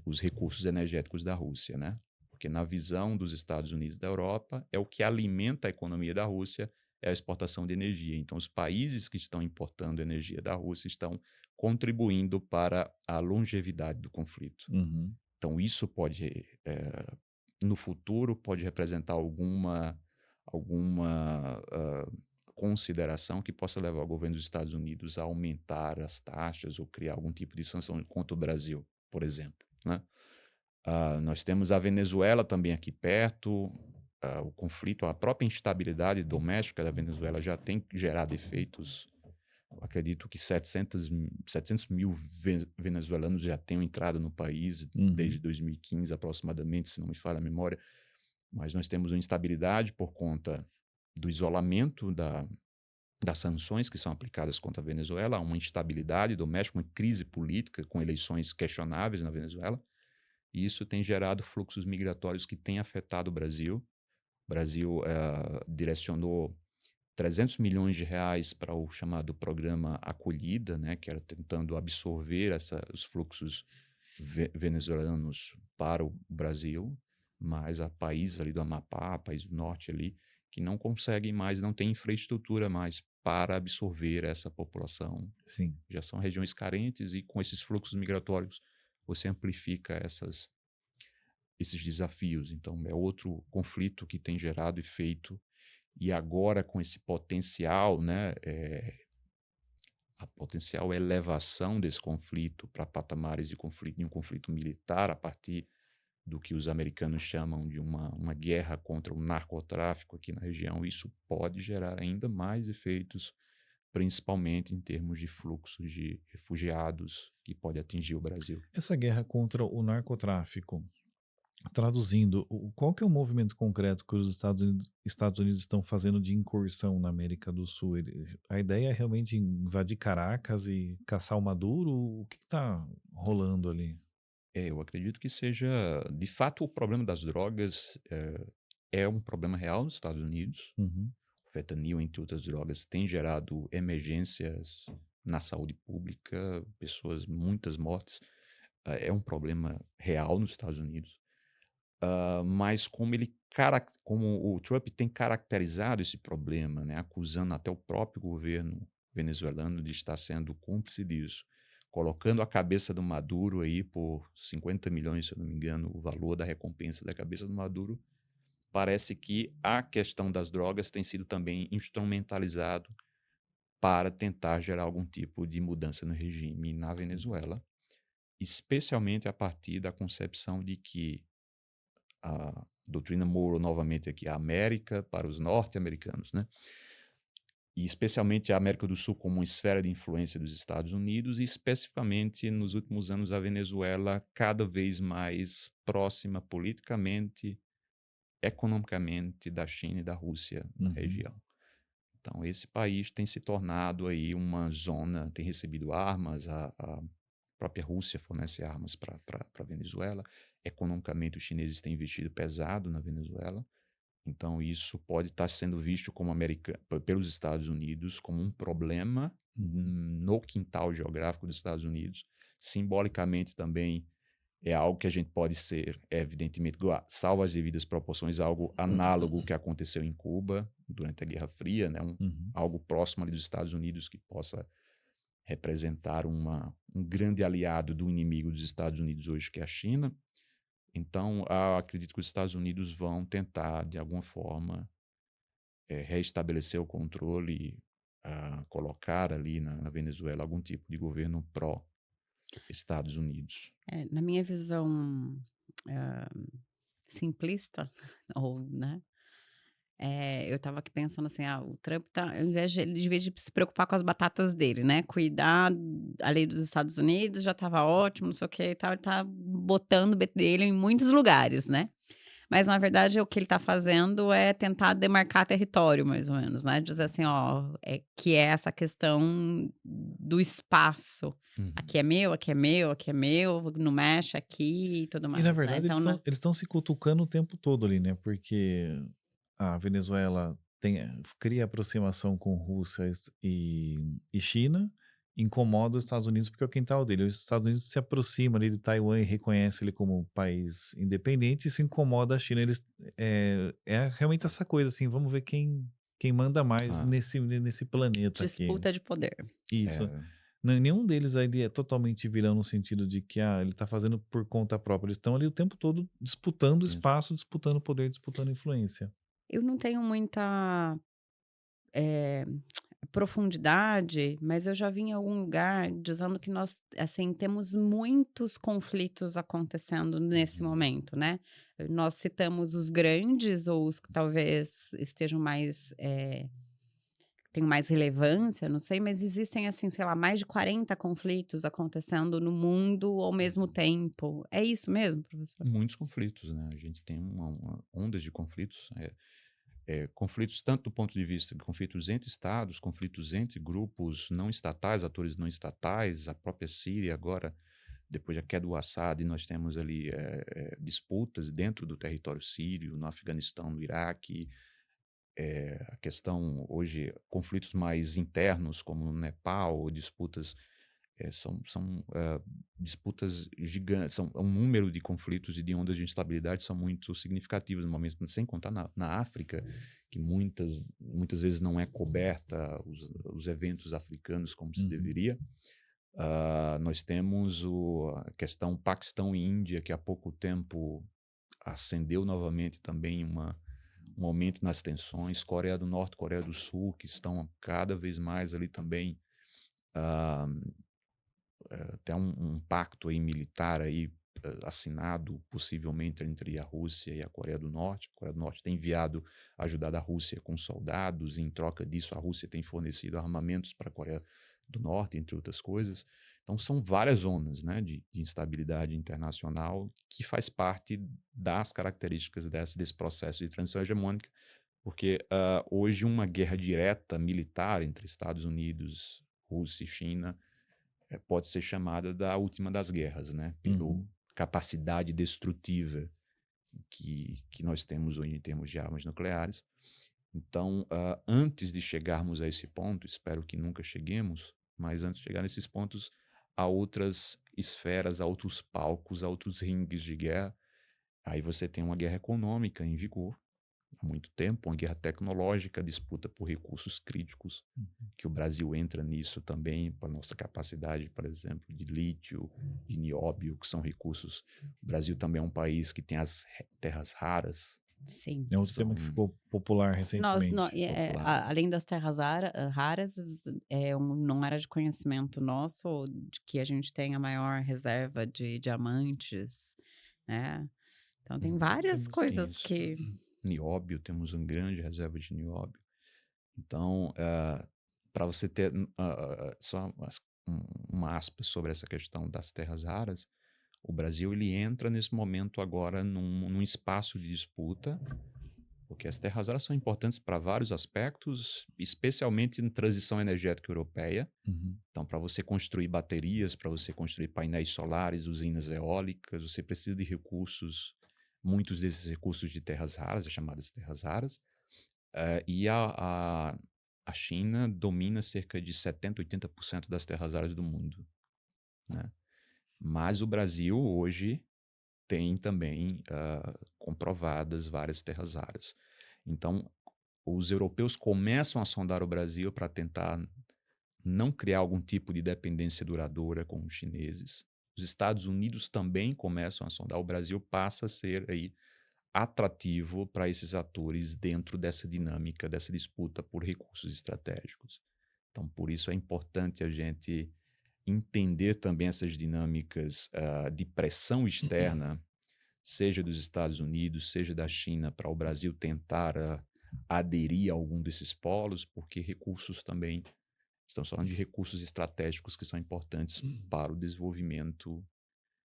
os recursos energéticos da Rússia, né? Porque na visão dos Estados Unidos e da Europa, é o que alimenta a economia da Rússia, é a exportação de energia. Então, os países que estão importando energia da Rússia estão contribuindo para a longevidade do conflito. Então, isso pode, no futuro, pode representar alguma consideração que possa levar o governo dos Estados Unidos a aumentar as taxas ou criar algum tipo de sanção contra o Brasil, por exemplo, né? Nós temos a Venezuela também aqui perto. O conflito, a própria instabilidade doméstica da Venezuela já tem gerado efeitos. Eu acredito que 700 mil venezuelanos já tenham entrado no país desde 2015 aproximadamente, se não me falha a memória. Mas nós temos uma instabilidade por conta do isolamento das sanções que são aplicadas contra a Venezuela, uma instabilidade doméstica, uma crise política com eleições questionáveis na Venezuela. E isso tem gerado fluxos migratórios que têm afetado o Brasil. O Brasil direcionou 300 milhões de reais para o chamado Programa Acolhida, né, que era tentando absorver os fluxos venezuelanos para o Brasil, mas há países ali do Amapá, país do norte ali, que não conseguem mais, não tem infraestrutura mais para absorver essa população. Sim. Já são regiões carentes e com esses fluxos migratórios você amplifica esses desafios. Então, é outro conflito que tem gerado efeito. E agora, com esse potencial, né, a potencial elevação desse conflito para patamares de um conflito militar a partir do que os americanos chamam de uma guerra contra o narcotráfico aqui na região, isso pode gerar ainda mais efeitos, principalmente em termos de fluxos de refugiados que pode atingir o Brasil. Essa guerra contra o narcotráfico, traduzindo, qual que é o movimento concreto que os Estados Unidos estão fazendo de incursão na América do Sul? A ideia é realmente invadir Caracas e caçar o Maduro? O que está rolando ali? Eu acredito que seja, de fato, o problema das drogas é um problema real nos Estados Unidos. Uhum, O fentanil, entre outras drogas, tem gerado emergências na saúde pública, muitas mortes. É um problema real nos Estados Unidos. Mas como o Trump tem caracterizado esse problema, né, acusando até o próprio governo venezuelano de estar sendo cúmplice disso, colocando a cabeça do Maduro aí por 50 milhões, se eu não me engano, o valor da recompensa da cabeça do Maduro, parece que a questão das drogas tem sido também instrumentalizado para tentar gerar algum tipo de mudança no regime na Venezuela, especialmente a partir da concepção de que a doutrina Monroe, novamente aqui, a América para os norte-americanos, né? E especialmente a América do Sul como uma esfera de influência dos Estados Unidos e especificamente nos últimos anos a Venezuela cada vez mais próxima politicamente, economicamente da China e da Rússia na região. Então esse país tem se tornado aí uma zona, tem recebido armas, a própria Rússia fornece armas para a Venezuela. Economicamente, os chineses têm investido pesado na Venezuela. Então, isso pode estar sendo visto pelos Estados Unidos como um problema no quintal geográfico dos Estados Unidos. Simbolicamente, também é algo que a gente pode ser, evidentemente, salvo as devidas proporções, algo análogo ao que aconteceu em Cuba durante a Guerra Fria, né? Algo próximo ali dos Estados Unidos que possa representar um grande aliado do inimigo dos Estados Unidos hoje, que é a China. Então, acredito que os Estados Unidos vão tentar, de alguma forma, reestabelecer o controle, colocar ali na Venezuela algum tipo de governo pró-Estados Unidos. Na minha visão simplista, ou, né? Eu tava aqui pensando assim, o Trump tá, ao invés de se preocupar com as batatas dele, né? Cuidar ali dos Estados Unidos, já tava ótimo, não sei o que e tal, ele tá botando o dele em muitos lugares, né? Mas, na verdade, o que ele tá fazendo é tentar demarcar território, mais ou menos, né? Dizer assim, que é essa questão do espaço. Aqui é meu, aqui é meu, aqui é meu, não mexe aqui e tudo E mais, na né? verdade Então, eles estão se cutucando o tempo todo ali, né? Porque a Venezuela cria aproximação com Rússia e China, incomoda os Estados Unidos porque é o quintal dele. Os Estados Unidos se aproxima ali de Taiwan e reconhece ele como um país independente, isso incomoda a China. É realmente essa coisa assim, vamos ver quem manda mais nesse planeta aqui. disputa de poder. Isso. Nenhum deles aí é totalmente vilão no sentido de que ele está fazendo por conta própria. Eles estão ali o tempo todo disputando espaço, disputando poder, disputando influência. Eu não tenho muita profundidade, mas eu já vi em algum lugar dizendo que nós, assim, temos muitos conflitos acontecendo nesse momento, né? Nós citamos os grandes ou os que talvez estejam mais, tenham mais relevância, não sei, mas existem, assim, sei lá, mais de 40 conflitos acontecendo no mundo ao mesmo tempo. É isso mesmo, professor? Muitos conflitos, né? A gente tem uma ondas de conflitos, conflitos tanto do ponto de vista de conflitos entre estados, conflitos entre grupos não estatais, atores não estatais, a própria Síria agora, depois da queda do Assad, nós temos ali disputas dentro do território sírio, no Afeganistão, no Iraque, a questão hoje, conflitos mais internos, como no Nepal, disputas são disputas gigantes, um número de conflitos e de ondas de instabilidade são muito significativos no momento, sem contar na África, que muitas vezes não é coberta os eventos africanos como se deveria. Nós temos a questão Paquistão e Índia, que há pouco tempo acendeu novamente também um aumento nas tensões, Coreia do Norte, Coreia do Sul, que estão cada vez mais ali também até um pacto aí militar aí assinado, possivelmente, entre a Rússia e a Coreia do Norte. A Coreia do Norte tem ajudado a Rússia com soldados, e em troca disso a Rússia tem fornecido armamentos para a Coreia do Norte, entre outras coisas. Então são várias zonas, né, de instabilidade internacional que faz parte das características desse processo de transição hegemônica, porque hoje uma guerra direta militar entre Estados Unidos, Rússia e China pode ser chamada da última das guerras, né? Pela capacidade destrutiva que nós temos hoje em termos de armas nucleares. Então, antes de chegarmos a esse ponto, espero que nunca cheguemos, mas antes de chegar nesses pontos, há outras esferas, há outros palcos, há outros ringues de guerra. Aí você tem uma guerra econômica em vigor há muito tempo, uma guerra tecnológica, disputa por recursos críticos, que o Brasil entra nisso também, para nossa capacidade, por exemplo, de lítio, de nióbio, que são recursos. O Brasil também é um país que tem as terras raras. Sim. É outro tema que ficou popular recentemente. Além das terras raras, não era de conhecimento nosso de que a gente tem a maior reserva de diamantes, né? Então tem várias coisas que... Nióbio, temos uma grande reserva de nióbio. Então, para você ter só uma aspa sobre essa questão das terras raras, o Brasil ele entra nesse momento agora num espaço de disputa, porque as terras raras são importantes para vários aspectos, especialmente em transição energética europeia. Então, para você construir baterias, para você construir painéis solares, usinas eólicas, você precisa de recursos, muitos desses recursos de terras raras, as chamadas terras raras. E a China domina cerca de 70%, 80% das terras raras do mundo, né? Mas o Brasil hoje tem também comprovadas várias terras raras. Então, os europeus começam a sondar o Brasil para tentar não criar algum tipo de dependência duradoura com os chineses. Os Estados Unidos também começam a sondar. O Brasil passa a ser aí atrativo para esses atores dentro dessa dinâmica, dessa disputa por recursos estratégicos. Então, por isso é importante a gente entender também essas dinâmicas de pressão externa, seja dos Estados Unidos, seja da China, para o Brasil tentar aderir a algum desses polos, porque recursos também, estamos falando de recursos estratégicos que são importantes para o desenvolvimento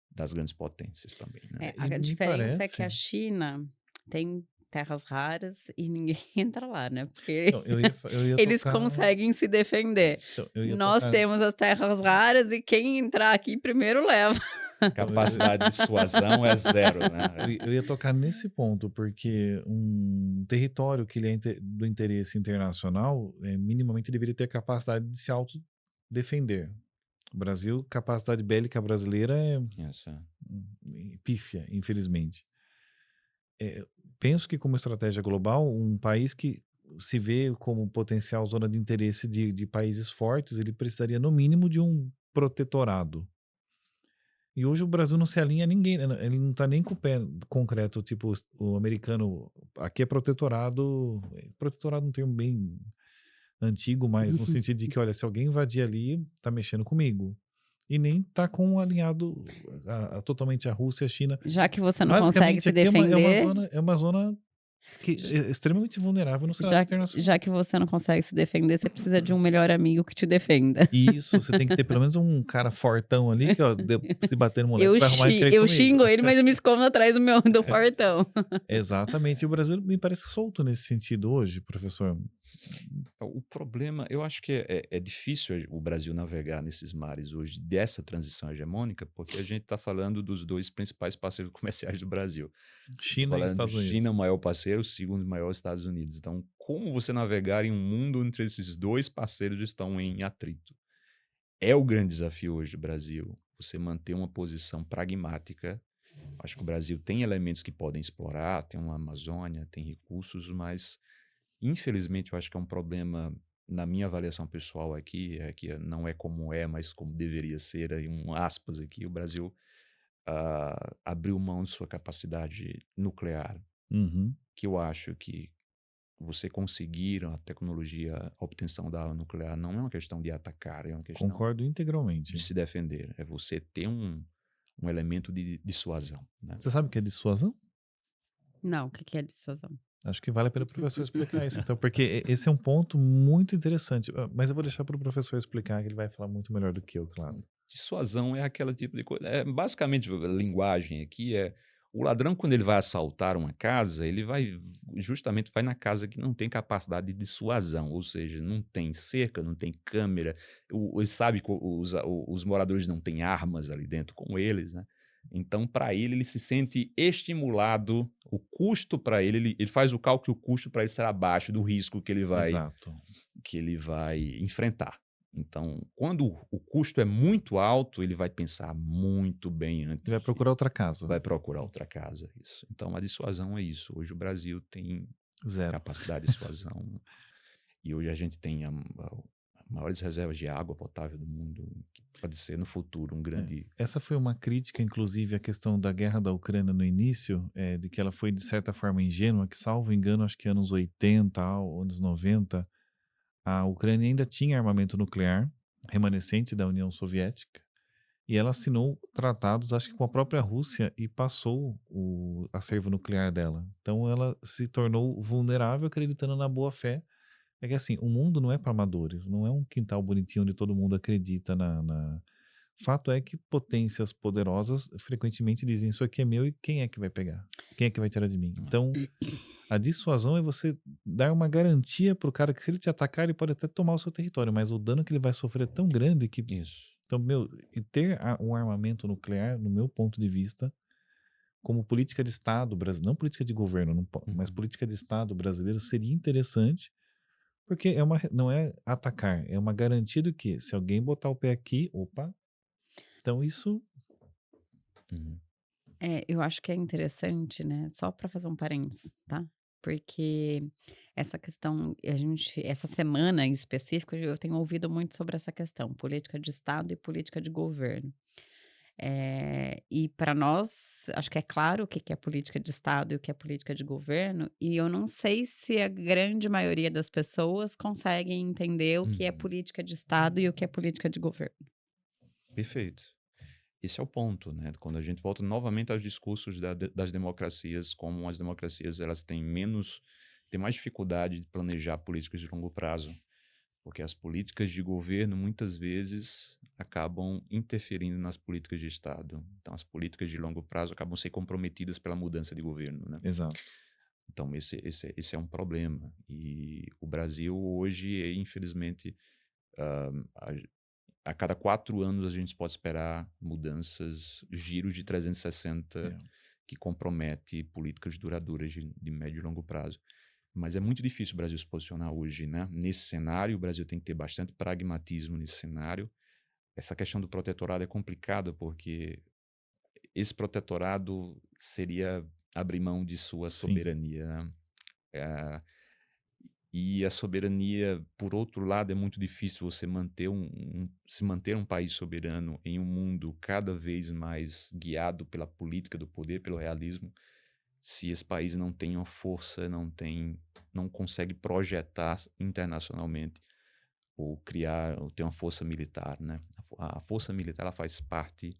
das grandes potências também, né? A diferença é que a China tem terras raras e ninguém entra lá, né? Porque Não, eu ia eles tocar... conseguem se defender. Então, eu ia Nós tocar... temos as terras raras e quem entrar aqui primeiro leva. Capacidade de dissuasão é zero, né? Eu ia tocar nesse ponto, porque um território que ele é do interesse internacional, minimamente deveria ter capacidade de se autodefender. O Brasil, capacidade bélica brasileira é pífia, infelizmente. Penso que, como estratégia global, um país que se vê como potencial zona de interesse de países fortes, ele precisaria, no mínimo, de um protetorado. E hoje o Brasil não se alinha a ninguém, né? Ele não está nem com o pé concreto, tipo o americano. Aqui é protetorado. Protetorado é um termo bem antigo, mas no sentido de que, olha, se alguém invadir ali, tá mexendo comigo. E nem tá com um alinhado totalmente a Rússia e a China. Já que você não consegue se defender... É uma zona que é extremamente vulnerável no cenário internacional. Já que você não consegue se defender, você precisa de um melhor amigo que te defenda. Isso, você tem que ter pelo menos um cara fortão ali, que ó, se bater no moleque, vai arrumar encrenca eu comigo. xingo ele, mas eu me escondo atrás do fortão. Exatamente, e o Brasil me parece solto nesse sentido hoje, professor. O problema, eu acho que é difícil o Brasil navegar nesses mares hoje dessa transição hegemônica, porque a gente está falando dos dois principais parceiros comerciais do Brasil. China e Estados Unidos. China, o maior parceiro, o segundo maior, Estados Unidos. Então, como você navegar em um mundo onde esses dois parceiros estão em atrito? É o grande desafio hoje do Brasil, você manter uma posição pragmática. Acho que o Brasil tem elementos que podem explorar, tem uma Amazônia, tem recursos, mas infelizmente eu acho que é um problema, na minha avaliação pessoal aqui, que não é como é, mas como deveria ser, aí aspas aqui, o Brasil abriu mão de sua capacidade nuclear, que eu acho que você conseguir a tecnologia, a obtenção da arma nuclear não é uma questão de atacar, é uma questão Concordo integralmente. de se defender. É você ter um um elemento de dissuasão, né? Você sabe o que é dissuasão? Não, o que que é dissuasão? Acho que vale a pena o professor explicar isso, então, porque esse é um ponto muito interessante. Mas eu vou deixar para o professor explicar, que ele vai falar muito melhor do que eu, claro. Dissuasão é aquele tipo de coisa. Basicamente, a linguagem aqui é o ladrão, quando ele vai assaltar uma casa, ele justamente vai na casa que não tem capacidade de dissuasão, ou seja, não tem cerca, não tem câmera, ele sabe que os moradores não têm armas ali dentro com eles, né? Então, para ele se sente estimulado, o custo para ele faz o cálculo que o custo para ele será abaixo do risco Exato. que ele vai enfrentar. Então, quando o custo é muito alto, ele vai pensar muito bem antes. Ele vai procurar outra casa. Vai procurar outra casa, isso. Então, a dissuasão é isso. Hoje o Brasil tem Zero. capacidade de dissuasão. E hoje a gente tem as maiores reservas de água potável do mundo, que pode ser no futuro um grande... Essa foi uma crítica, inclusive, à questão da guerra da Ucrânia no início, de que ela foi, de certa forma, ingênua, que, salvo engano, acho que anos 80, anos 90, a Ucrânia ainda tinha armamento nuclear, remanescente da União Soviética, e ela assinou tratados, acho que com a própria Rússia, e passou o acervo nuclear dela. Então ela se tornou vulnerável, acreditando na boa-fé. É que assim, o mundo não é para amadores, não é um quintal bonitinho onde todo mundo acredita Fato é que potências poderosas frequentemente dizem isso aqui é meu e quem é que vai pegar? Quem é que vai tirar de mim? Então, a dissuasão é você dar uma garantia pro cara que se ele te atacar, ele pode até tomar o seu território, mas o dano que ele vai sofrer é tão grande que... Isso. Então, e ter um armamento nuclear, no meu ponto de vista, como política de Estado brasileiro, não política de governo, mas política de Estado brasileiro, seria interessante, porque não é atacar, é uma garantia do que se alguém botar o pé aqui, opa, então isso... Eu acho que é interessante, né? Só para fazer um parênteses, tá? Porque essa questão, essa semana em específico, eu tenho ouvido muito sobre essa questão, política de Estado e política de governo. E para nós, acho que é claro o que que é política de Estado e o que é política de governo, e eu não sei se a grande maioria das pessoas conseguem entender o que é política de Estado e o que é política de governo. Perfeito. Esse é o ponto, né? Quando a gente volta novamente aos discursos das democracias, como as democracias elas têm mais dificuldade de planejar políticas de longo prazo, porque as políticas de governo muitas vezes acabam interferindo nas políticas de Estado. Então, as políticas de longo prazo acabam sendo comprometidas pela mudança de governo, né? Exato. Então, esse é um problema. E o Brasil hoje, infelizmente, a cada 4 anos a gente pode esperar mudanças, giros de 360 que compromete políticas duradouras de médio e longo prazo. Mas é muito difícil o Brasil se posicionar hoje, né? Nesse cenário, o Brasil tem que ter bastante pragmatismo nesse cenário. Essa questão do protetorado é complicada porque esse protetorado seria abrir mão de sua soberania, né? E a soberania, por outro lado, é muito difícil você se manter um país soberano em um mundo cada vez mais guiado pela política do poder, pelo realismo, se esse país não tem uma força, não consegue projetar internacionalmente ou ter uma força militar, né? A força militar ela faz parte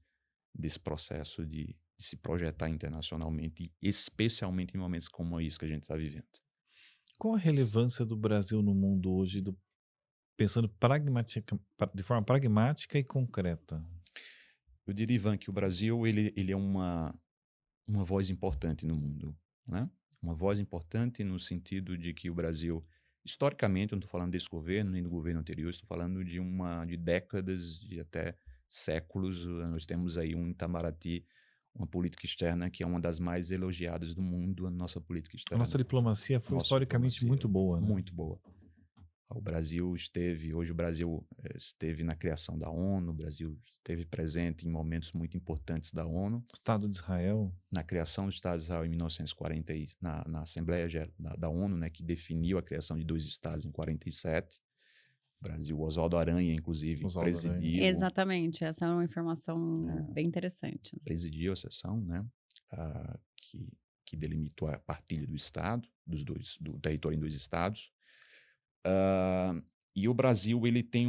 desse processo de se projetar internacionalmente, especialmente em momentos como esse que a gente está vivendo. Qual a relevância do Brasil no mundo hoje, pensando de forma pragmática e concreta? Eu diria, Ivan, que o Brasil ele é uma voz importante no mundo, né? Uma voz importante no sentido de que o Brasil, historicamente, eu não estou falando desse governo nem do governo anterior, estou falando de décadas, de até séculos. Nós temos aí um Itamaraty, uma política externa que é uma das mais elogiadas do mundo, a nossa política A externa. nossa diplomacia foi historicamente muito boa, né? Muito boa. Hoje o Brasil esteve na criação da ONU, o Brasil esteve presente em momentos muito importantes da ONU. Estado de Israel. Na criação do Estado de Israel em 1940, na Assembleia da ONU, né, que definiu a criação de 2 estados em 47. O Brasil, Oswaldo Aranha, inclusive, presidiu. Exatamente, essa é uma informação bem interessante. Presidiu a sessão, né, que delimitou a partilha do Estado, do território em 2 estados. E o Brasil ele tem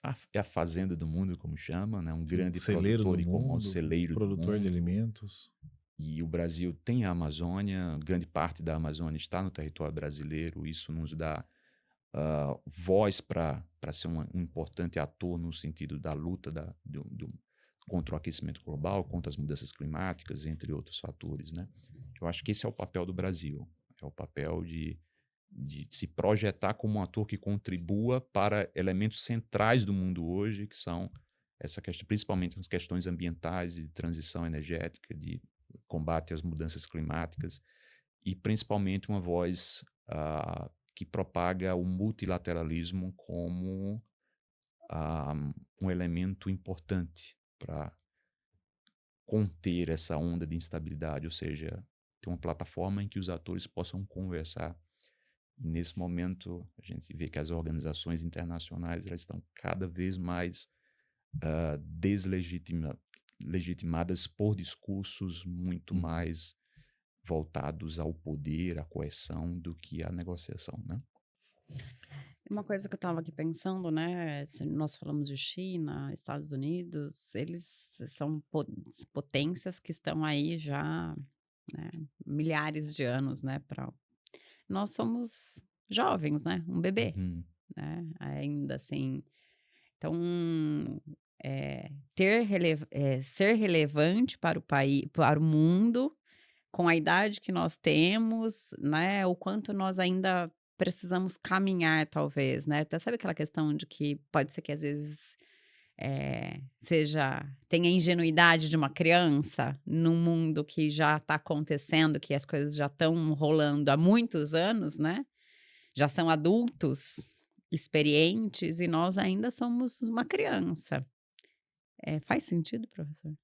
É a fazenda do mundo, como chama, né? Um Sim, grande celeiro produtor do e como mundo, celeiro do produtor de mundo. alimentos. E o Brasil tem a Amazônia, grande parte da Amazônia está no território brasileiro. Isso nos dá voz para ser um importante ator no sentido da luta contra o aquecimento global, contra as mudanças climáticas, entre outros fatores, né? Eu acho que esse é o papel do Brasil. É o papel de se projetar como um ator que contribua para elementos centrais do mundo hoje, que são essa questão, principalmente as questões ambientais, de transição energética, de combate às mudanças climáticas, e principalmente uma voz que propaga o multilateralismo como um elemento importante para conter essa onda de instabilidade, ou seja, ter uma plataforma em que os atores possam conversar. E nesse momento a gente vê que as organizações internacionais elas estão cada vez mais deslegitimadas por discursos muito mais voltados ao poder, à coerção, do que à negociação, né? Uma coisa que eu estava aqui pensando, né? Se nós falamos de China, Estados Unidos, eles são potências que estão aí já, né, milhares de anos, né? Nós somos jovens, né? Um bebê, Uhum. né? Ainda assim. Então, ser relevante para o país, para o mundo, com a idade que nós temos, né, o quanto nós ainda precisamos caminhar, talvez, né? Até sabe aquela questão de que pode ser que às vezes tenha a ingenuidade de uma criança num mundo que já está acontecendo, que as coisas já estão rolando há muitos anos, né? Já são adultos, experientes, e nós ainda somos uma criança. Faz sentido, professor?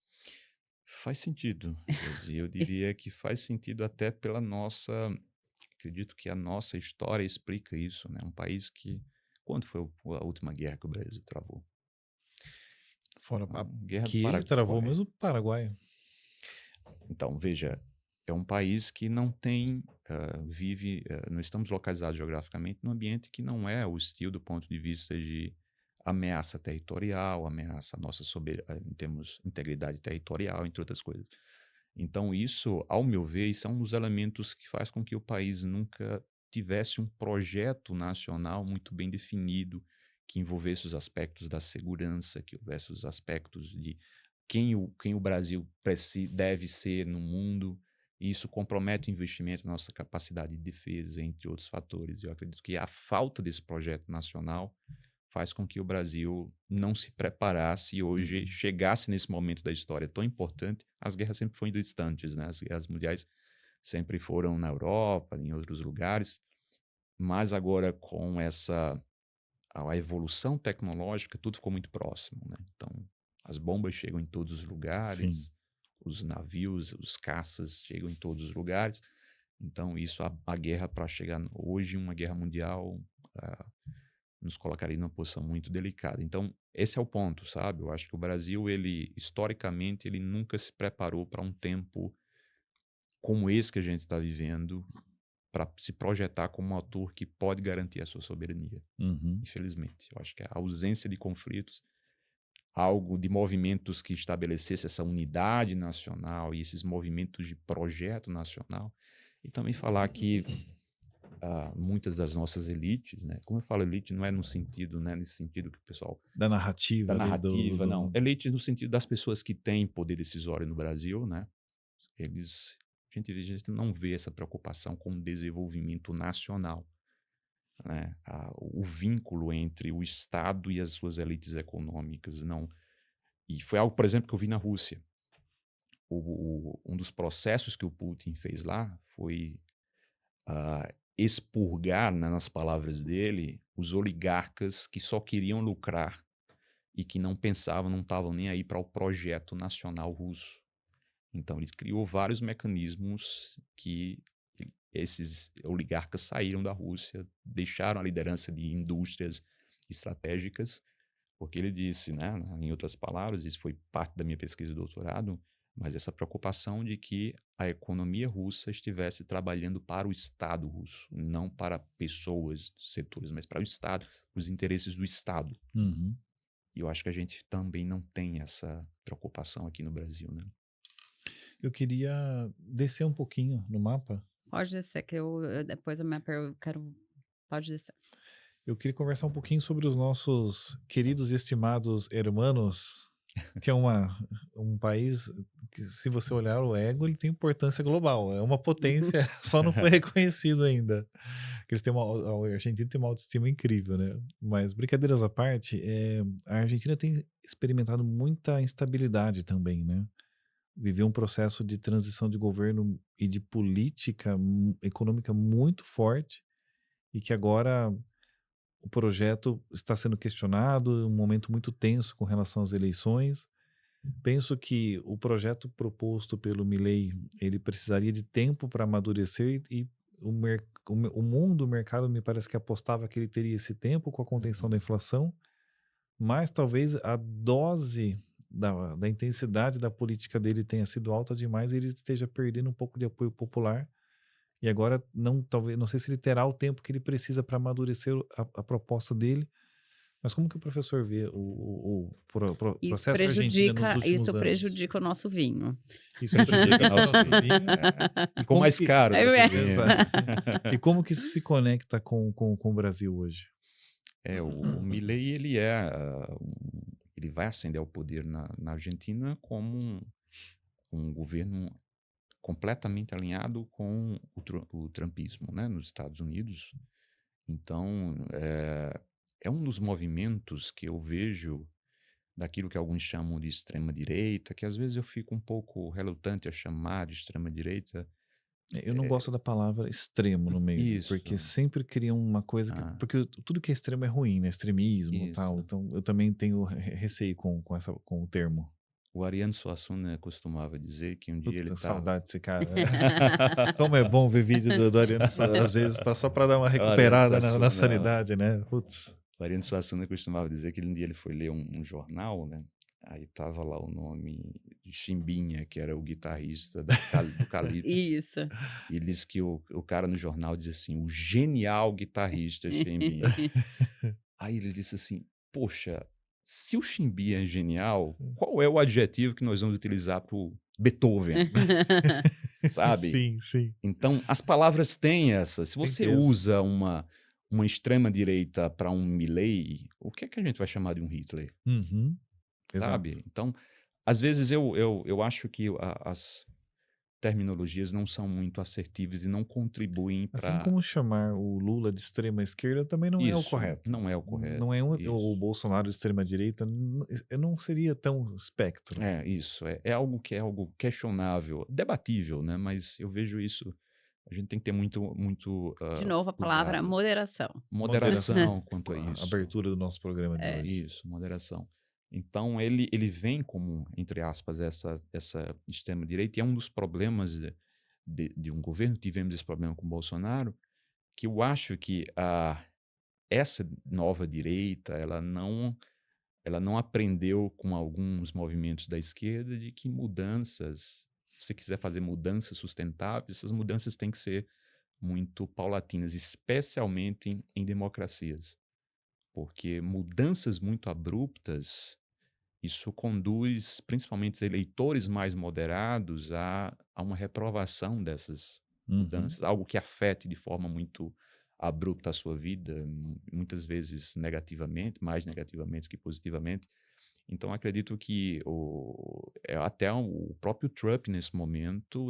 Faz sentido, Josi. Eu diria que faz sentido até pela nossa... Acredito que a nossa história explica isso, né? Um país que... Quando foi a última guerra que o Brasil travou? Fora A guerra do que ele travou Paraguai. mesmo o Paraguai. Então, veja, é um país que não tem, não estamos localizados geograficamente num ambiente que não é hostil do ponto de vista de ameaça territorial, ameaça à nossa em termos de integridade territorial, entre outras coisas. Então, isso, ao meu ver, isso é um dos elementos que faz com que o país nunca tivesse um projeto nacional muito bem definido, que envolvesse os aspectos da segurança, que houvesse os aspectos de quem o Brasil deve ser no mundo. E isso compromete o investimento na nossa capacidade de defesa, entre outros fatores. Eu acredito que a falta desse projeto nacional faz com que o Brasil não se preparasse e hoje chegasse nesse momento da história tão importante. As guerras sempre foram distantes, né? As guerras mundiais sempre foram na Europa, em outros lugares, mas agora com a evolução tecnológica, tudo ficou muito próximo, né? Então, as bombas chegam em todos os Sim. lugares, os navios, os caças chegam em todos os lugares. Então, isso, a guerra para chegar hoje, uma guerra mundial, nos colocaria numa posição muito delicada. Então, esse é o ponto, sabe? Eu acho que o Brasil, ele, historicamente, ele nunca se preparou para um tempo como esse que a gente está vivendo, para se projetar como um ator que pode garantir a sua soberania. Uhum. Infelizmente. Eu acho que a ausência de conflitos, algo de movimentos que estabelecesse essa unidade nacional e esses movimentos de projeto nacional, e também falar que muitas das nossas elites, né? Como eu falo elite, não é no sentido, né? Nesse sentido que o pessoal... Da narrativa. Da ali, narrativa, não. Elite no sentido das pessoas que têm poder decisório no Brasil, né? A gente não vê essa preocupação com o desenvolvimento nacional, né? O vínculo entre o Estado e as suas elites econômicas, não. E foi algo, por exemplo, que eu vi na Rússia. Um dos processos que o Putin fez lá foi expurgar, né, nas palavras dele, os oligarcas que só queriam lucrar e que não pensavam, não estavam nem aí para o projeto nacional russo. Então, ele criou vários mecanismos que esses oligarcas saíram da Rússia, deixaram a liderança de indústrias estratégicas, porque ele disse, né, em outras palavras, isso foi parte da minha pesquisa de doutorado, mas essa preocupação de que a economia russa estivesse trabalhando para o Estado russo, não para pessoas, setores, mas para o Estado, os interesses do Estado. Uhum. eu acho que a gente também não tem essa preocupação aqui no Brasil, né? Eu queria descer um pouquinho no mapa. Pode descer, que depois a minha pergunta, pode descer. Eu queria conversar um pouquinho sobre os nossos queridos e estimados hermanos, que é um país que, se você olhar o ego, ele tem importância global. É uma potência, só não foi reconhecido ainda. Que eles têm a Argentina tem uma autoestima incrível, né? Mas, brincadeiras à parte, a Argentina tem experimentado muita instabilidade também, né? Viveu um processo de transição de governo e de política econômica muito forte, e que agora o projeto está sendo questionado, um momento muito tenso com relação às eleições. Penso que o projeto proposto pelo Milei, ele precisaria de tempo para amadurecer, e o mundo, o mercado, me parece que apostava que ele teria esse tempo com a contenção da inflação, mas talvez a dose da intensidade da política dele tenha sido alta demais e ele esteja perdendo um pouco de apoio popular. E agora, talvez, não sei se ele terá o tempo que ele precisa para amadurecer a proposta dele. Mas como que o professor vê Isso processo Argentina nos últimos isso anos? prejudica o nosso vinho. Isso prejudica o nosso vinho. E Ficou mais caro. É, você é. vê, né? Exato. E como que isso se conecta com o Brasil hoje? O Milei, ele vai ascender ao poder na Argentina como um governo completamente alinhado com o trumpismo, né, nos Estados Unidos. Então, é um dos movimentos que eu vejo daquilo que alguns chamam de extrema-direita, que às vezes eu fico um pouco relutante a chamar de extrema-direita. Eu não gosto da palavra extremo no meio, Isso. porque sempre criam uma coisa porque tudo que é extremo é ruim, né? Extremismo e tal. Isso. Então eu também tenho receio com o termo. O Ariano Suassuna costumava dizer que um dia ele Puta, estava... saudade desse cara. Como é bom ver vídeo do Ariano às vezes, só para dar uma recuperada na sanidade, né? Putz. O Ariano Suassuna costumava dizer que um dia ele foi ler um jornal, né? Aí tava lá o nome de Chimbinha, que era o guitarrista do Calypso. Isso. E ele disse que o cara no jornal dizia assim, o genial guitarrista Chimbinha. Aí ele disse assim, poxa, se o Chimbinha é genial, qual é o adjetivo que nós vamos utilizar pro Beethoven? Sabe? Sim, sim. Então, as palavras têm essa. Se você usa uma extrema-direita para um Milei, o que é que a gente vai chamar de um Hitler? Uhum. Sabe? Exato. Então, às vezes eu acho que as terminologias não são muito assertivas e não contribuem para... Assim como chamar o Lula de extrema esquerda também não é o correto. Não é o correto. Não é o Bolsonaro de extrema direita, eu não seria tão espectro. Isso. É algo que é algo questionável, debatível, né? Mas eu vejo isso, a gente tem que ter muito De novo, a palavra cuidado. moderação. Moderação quanto a A isso. abertura do nosso programa de hoje. Isso, moderação. Então, ele vem como, entre aspas, essa extrema-direita, e é um dos problemas de um governo. Tivemos esse problema com o Bolsonaro, que eu acho que essa nova direita, ela não aprendeu com alguns movimentos da esquerda de que mudanças, se você quiser fazer mudanças sustentáveis, essas mudanças têm que ser muito paulatinas, especialmente em democracias. Porque mudanças muito abruptas, isso conduz principalmente os eleitores mais moderados a uma reprovação dessas mudanças, algo que afete de forma muito abrupta a sua vida, muitas vezes negativamente, mais negativamente que positivamente. Então, acredito que até o próprio Trump, nesse momento,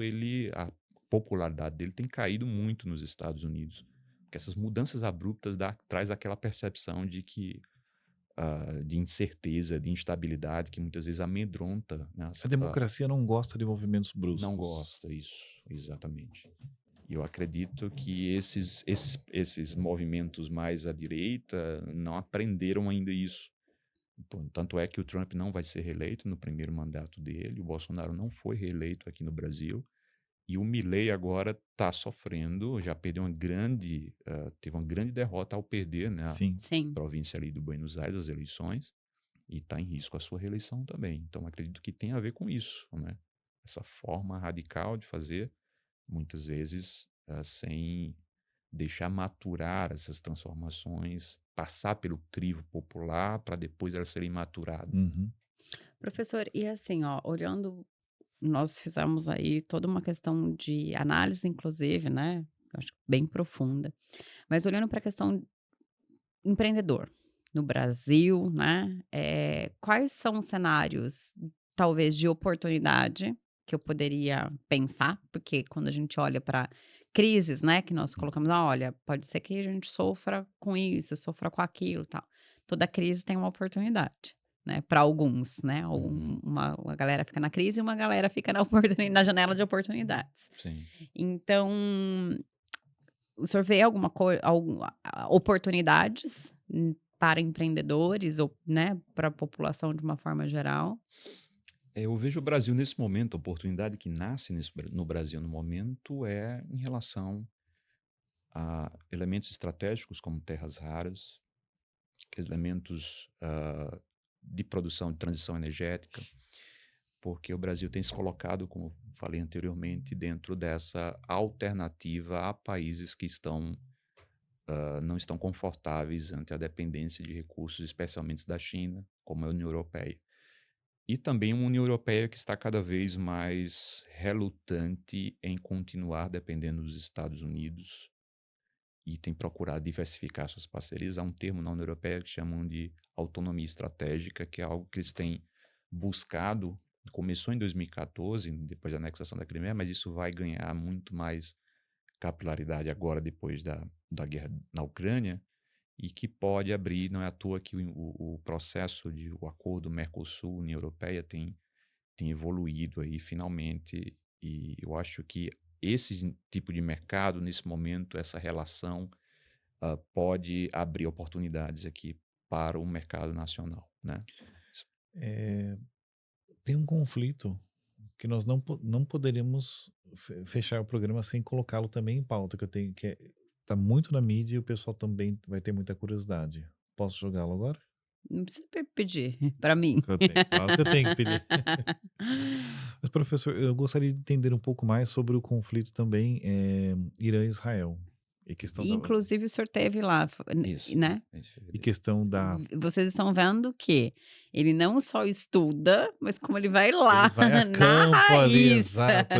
a popularidade dele tem caído muito nos Estados Unidos. Porque essas mudanças abruptas traz aquela percepção de que de incerteza, de instabilidade, que muitas vezes amedronta. Né, a democracia não gosta de movimentos bruscos. Não gosta, isso, exatamente. E eu acredito que esses movimentos mais à direita não aprenderam ainda isso. Tanto é que o Trump não vai ser reeleito no primeiro mandato dele, o Bolsonaro não foi reeleito aqui no Brasil, e o Milei agora está sofrendo, já perdeu teve uma grande derrota ao perder, né, Sim. a província ali do Buenos Aires, as eleições, e está em risco a sua reeleição também. Então, acredito que tem a ver com isso, né? Essa forma radical de fazer, muitas vezes sem deixar maturar essas transformações, passar pelo crivo popular para depois elas serem maturadas. Uhum. Professor, e assim, ó, olhando, nós fizemos aí toda uma questão de análise, inclusive, né? Eu acho que bem profunda. Mas olhando para a questão empreendedor no Brasil, né? Quais são os cenários, talvez, de oportunidade que eu poderia pensar? Porque quando a gente olha para crises, né, que nós colocamos, olha, pode ser que a gente sofra com isso, sofra com aquilo, tal. Toda crise tem uma oportunidade, né? Para alguns, né? Uhum. Uma galera fica na crise e uma galera fica na oportunidade, na janela de oportunidades. Sim. Então, o senhor vê alguma coisa, oportunidades para empreendedores ou, né, para a população de uma forma geral? Eu vejo o Brasil nesse momento, a oportunidade que nasce no Brasil no momento é em relação a elementos estratégicos como terras raras, elementos de produção de transição energética, porque o Brasil tem se colocado, como falei anteriormente, dentro dessa alternativa a países que não estão confortáveis ante a dependência de recursos, especialmente da China, como a União Europeia. E também uma União Europeia que está cada vez mais relutante em continuar dependendo dos Estados Unidos e tem procurado diversificar suas parcerias. Há um termo na União Europeia que chamam de autonomia estratégica, que é algo que eles têm buscado. Começou em 2014, depois da anexação da Crimeia, mas isso vai ganhar muito mais capilaridade agora, depois da guerra na Ucrânia, e que pode abrir, não é à toa que o processo o acordo Mercosul-União Europeia tem evoluído aí finalmente, e eu acho que esse tipo de mercado, nesse momento, essa relação pode abrir oportunidades aqui para o mercado nacional, né? Tem um conflito que nós não poderíamos fechar o programa sem colocá-lo também em pauta, que eu tenho que tá muito na mídia e o pessoal também vai ter muita curiosidade. Posso jogá-lo agora? Não precisa pedir para mim. Claro que eu tenho que pedir. Mas, professor, eu gostaria de entender um pouco mais sobre o conflito também Irã e Israel. E questão Inclusive o senhor teve lá, Isso. né? e questão da. Vocês estão vendo que ele não só estuda, mas como ele vai Ele lá vai a na campo ali, raiz. exato.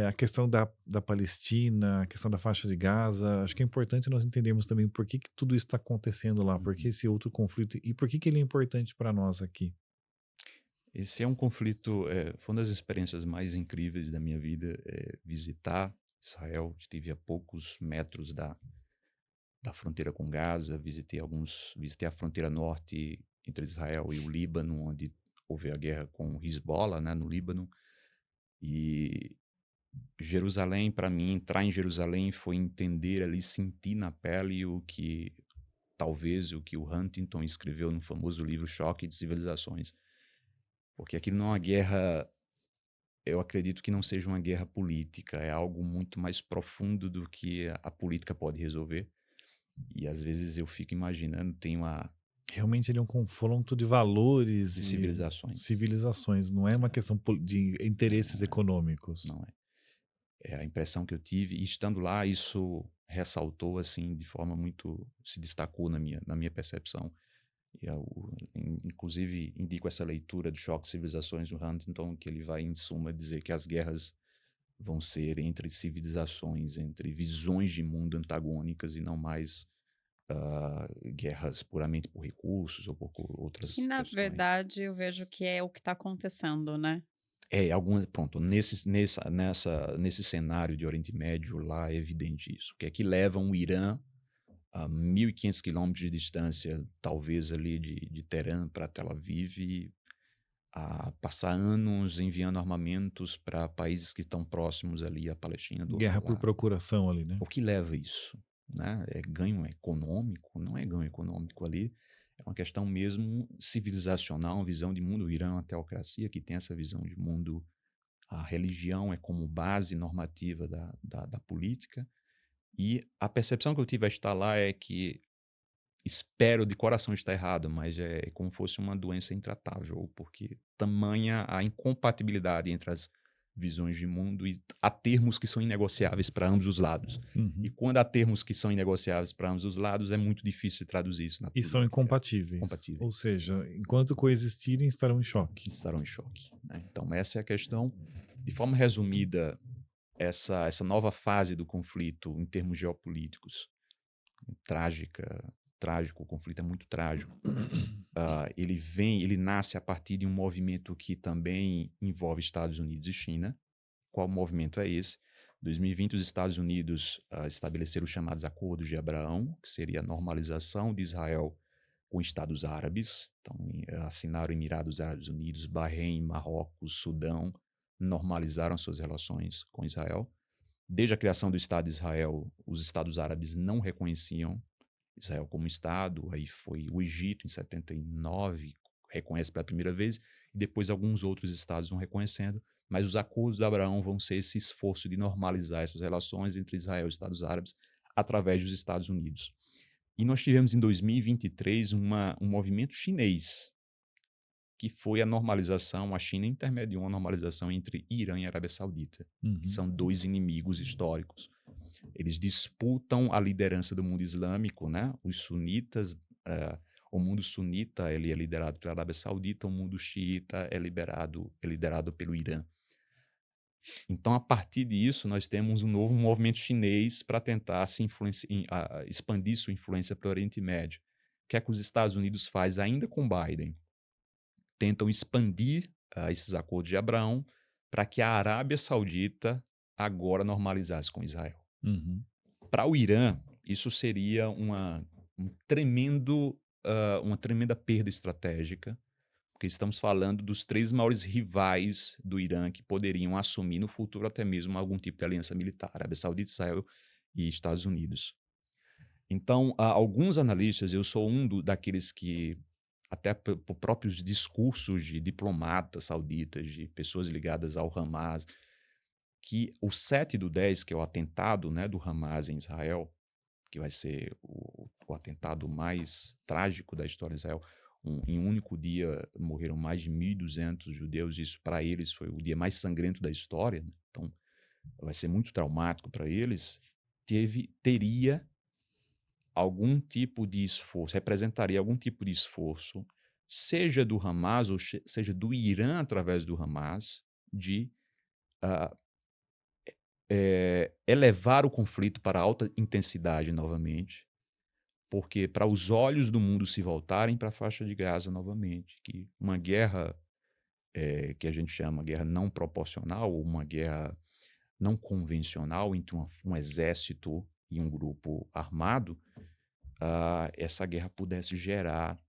A questão da Palestina, a questão da faixa de Gaza. Acho que é importante nós entendermos também por que tudo isso está acontecendo lá, por que esse outro conflito e por que ele é importante para nós aqui. Esse é um conflito, foi uma das experiências mais incríveis da minha vida, visitar Israel. Estive a poucos metros da fronteira com Gaza, visitei a fronteira norte entre Israel e o Líbano, onde houve a guerra com o Hezbollah, né, no Líbano. E Jerusalém, para mim, entrar em Jerusalém foi entender ali, sentir na pele talvez o que o Huntington escreveu no famoso livro Choque de Civilizações. Porque aquilo não é uma guerra, eu acredito que não seja uma guerra política, é algo muito mais profundo do que a política pode resolver. E às vezes eu fico imaginando, Realmente ele é um confronto de valores de e civilizações. não é uma questão de interesses econômicos. Não é. É a impressão que eu tive, e estando lá, isso ressaltou, assim, de forma muito, se destacou na minha percepção. Inclusive, indico essa leitura do Choque de Civilizações do Huntington, que ele vai, em suma, dizer que as guerras vão ser entre civilizações, entre visões de mundo antagônicas e não mais guerras puramente por recursos ou por outras Que, na questões. verdade, eu vejo que é o que está acontecendo, né? Pronto, nesse cenário de Oriente Médio, lá é evidente isso. Que é que leva o Irã a 1.500 quilômetros de distância, talvez ali de Teherã para Tel Aviv, a passar anos enviando armamentos para países que estão próximos ali à Palestina do Guerra outro por lado. procuração ali, né? O que leva isso? Né? É ganho econômico? Não é ganho econômico ali. É uma questão mesmo civilizacional, uma visão de mundo. O Irã é uma teocracia que tem essa visão de mundo. A religião é como base normativa da política. E a percepção que eu tive a estar lá é que, espero de coração estar errado, mas é como se fosse uma doença intratável, porque tamanha a incompatibilidade entre as visões de mundo e há termos que são inegociáveis para ambos os lados. Uhum. E quando há termos que são inegociáveis para ambos os lados, é muito difícil traduzir isso na E são política. incompatíveis. Compatíveis. Ou seja, enquanto coexistirem, estarão em choque. Estarão em choque, né? Então, essa é a questão. De forma resumida, essa nova fase do conflito em termos geopolíticos, trágico, o conflito é muito trágico. Ele nasce a partir de um movimento que também envolve Estados Unidos e China. Qual movimento é esse? Em 2020, os Estados Unidos estabeleceram os chamados Acordos de Abraão, que seria a normalização de Israel com Estados Árabes. Então, assinaram Emirados Árabes Unidos, Bahrein, Marrocos, Sudão, normalizaram suas relações com Israel. Desde a criação do Estado de Israel, os Estados Árabes não reconheciam Israel como Estado. Aí foi o Egito, em 79, reconhece pela primeira vez, e depois alguns outros estados vão reconhecendo. Mas os Acordos de Abraão vão ser esse esforço de normalizar essas relações entre Israel e os Estados Árabes através dos Estados Unidos. E nós tivemos em 2023 um movimento chinês, que foi a normalização. A China intermediou uma normalização entre Irã e Arábia Saudita, Uhum. que são dois inimigos históricos. Eles disputam a liderança do mundo islâmico, né? Os sunitas, o mundo sunita ele é liderado pela Arábia Saudita, o mundo xiita é liderado pelo Irã. Então, a partir disso, nós temos um novo movimento chinês para tentar expandir sua influência para o Oriente Médio. O que é que os Estados Unidos faz ainda com Biden? Tentam expandir esses acordos de Abraão para que a Arábia Saudita agora normalizasse com Israel. Uhum. Para o Irã, isso seria uma tremenda perda estratégica, porque estamos falando dos 3 maiores rivais do Irã que poderiam assumir no futuro até mesmo algum tipo de aliança militar: Arábia Saudita, Israel e Estados Unidos. Então, alguns analistas, eu sou daqueles que, até por próprios discursos de diplomatas sauditas, de pessoas ligadas ao Hamas, que o 7/10, que é o atentado, né, do Hamas em Israel, que vai ser o atentado mais trágico da história de Israel. Em um único dia morreram mais de 1.200 judeus. Isso para eles foi o dia mais sangrento da história, né? Então vai ser muito traumático para eles. Teria algum tipo de esforço, representaria algum tipo de esforço, seja do Hamas ou seja do Irã através do Hamas, de elevar o conflito para alta intensidade novamente, porque para os olhos do mundo se voltarem para a faixa de Gaza novamente, que uma guerra que a gente chama guerra não proporcional, ou uma guerra não convencional entre um exército e um grupo armado, essa guerra pudesse gerar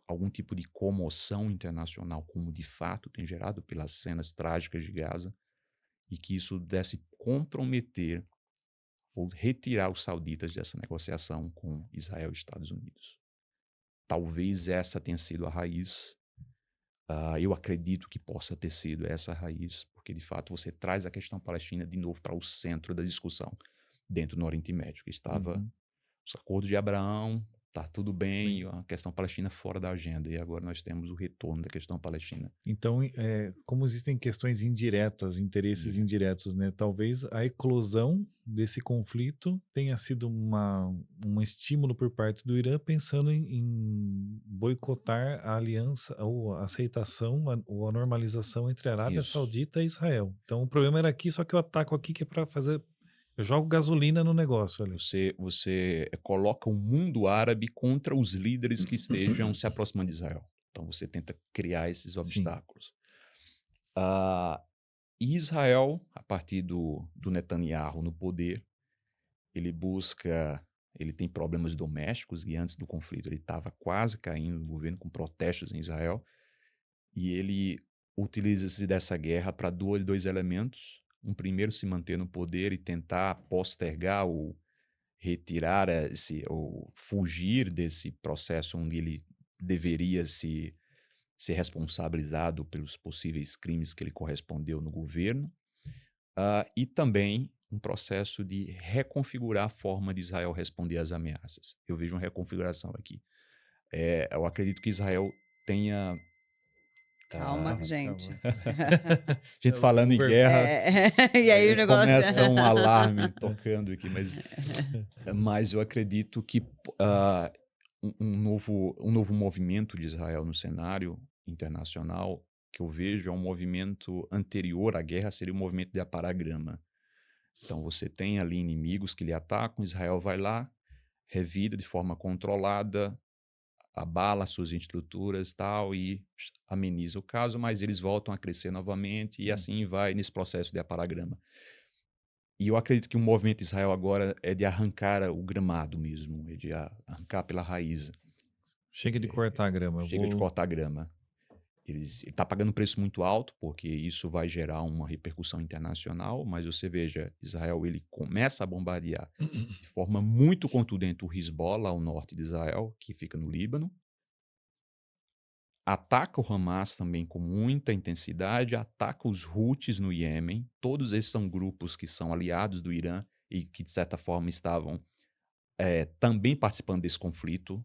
algum tipo de comoção internacional, como de fato tem gerado pelas cenas trágicas de Gaza, e que isso pudesse comprometer ou retirar os sauditas dessa negociação com Israel e Estados Unidos. Talvez essa tenha sido a raiz. Eu acredito que possa ter sido essa a raiz, porque de fato você traz a questão palestina de novo para o centro da discussão dentro do Oriente Médio, que estava os acordos de Abraão, tá tudo bem, a questão palestina fora da agenda, e agora nós temos o retorno da questão palestina. Então, como existem questões indiretas, interesses indiretos, né? Talvez a eclosão desse conflito tenha sido um estímulo por parte do Irã pensando em boicotar a aliança ou a aceitação ou a normalização entre a Arábia Isso. Saudita e Israel. Então, o problema era aqui, só que eu ataco aqui que é para fazer... Eu jogo gasolina no negócio ali. Você coloca o mundo árabe contra os líderes que estejam se aproximando de Israel. Então você tenta criar esses obstáculos. E Israel, a partir do Netanyahu no poder, ele tem problemas domésticos, e antes do conflito ele estava quase caindo no governo, com protestos em Israel, e ele utiliza-se dessa guerra para dois elementos. Um primeiro, se manter no poder e tentar postergar ou retirar ou fugir desse processo onde ele deveria ser responsabilizado pelos possíveis crimes que ele correspondeu no governo, e também um processo de reconfigurar a forma de Israel responder às ameaças. Eu vejo uma reconfiguração aqui. Eu acredito que Israel tenha Calma, gente. A gente falando em guerra, E aí o negócio... começa um alarme tocando aqui, mas eu acredito que um novo movimento de Israel no cenário internacional que eu vejo é um movimento anterior à guerra, seria o movimento de aparar grama. Então você tem ali inimigos que lhe atacam, Israel vai lá, revida de forma controlada, abala suas estruturas tal, e ameniza o caso, mas eles voltam a crescer novamente e assim vai nesse processo de aparar grama. E eu acredito que o movimento de Israel agora é de arrancar o gramado mesmo, é de arrancar pela raiz. Chega de cortar a grama. Chega de cortar a grama. Ele está pagando um preço muito alto, porque isso vai gerar uma repercussão internacional, mas você veja, Israel ele começa a bombardear de forma muito contundente o Hezbollah ao norte de Israel, que fica no Líbano, ataca o Hamas também com muita intensidade, ataca os Houthis no Iêmen, todos esses são grupos que são aliados do Irã e que de certa forma estavam também participando desse conflito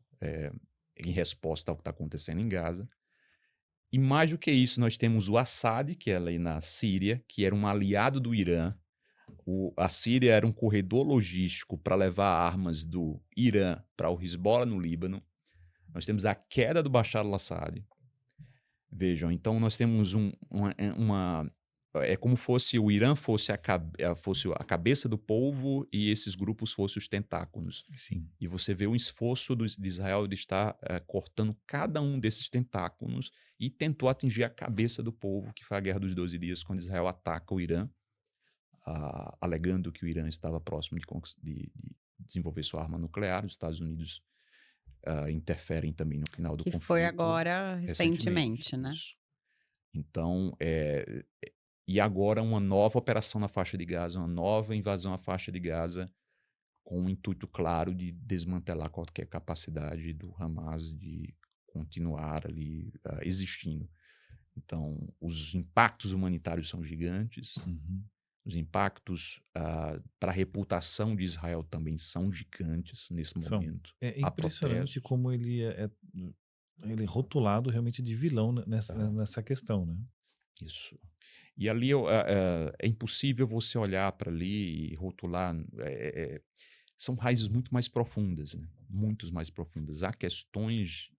em resposta ao que está acontecendo em Gaza. E mais do que isso, nós temos o Assad, que é ali na Síria, que era um aliado do Irã. A Síria era um corredor logístico para levar armas do Irã para o Hezbollah no Líbano. Nós temos a queda do Bashar al-Assad. Vejam, então nós temos é como fosse o Irã fosse a cabeça do povo e esses grupos fossem os tentáculos. Sim. E você vê o esforço de Israel de estar cortando cada um desses tentáculos e tentou atingir a cabeça do povo, que foi a Guerra dos 12 Dias, quando Israel ataca o Irã, alegando que o Irã estava próximo de desenvolver sua arma nuclear. Os Estados Unidos interferem também no final do conflito. Que foi agora, recentemente, né? Isso. Então, e agora uma nova operação na faixa de Gaza, uma nova invasão à faixa de Gaza, com o intuito claro de desmantelar qualquer capacidade do Hamas de continuar ali existindo. Então, os impactos humanitários são gigantes, os impactos para a reputação de Israel também são gigantes nesse momento. É impressionante como ele é rotulado realmente de vilão nessa questão, né? Isso. E ali é impossível você olhar para ali e rotular. São raízes muito mais profundas, né? Muito mais profundas. Há questões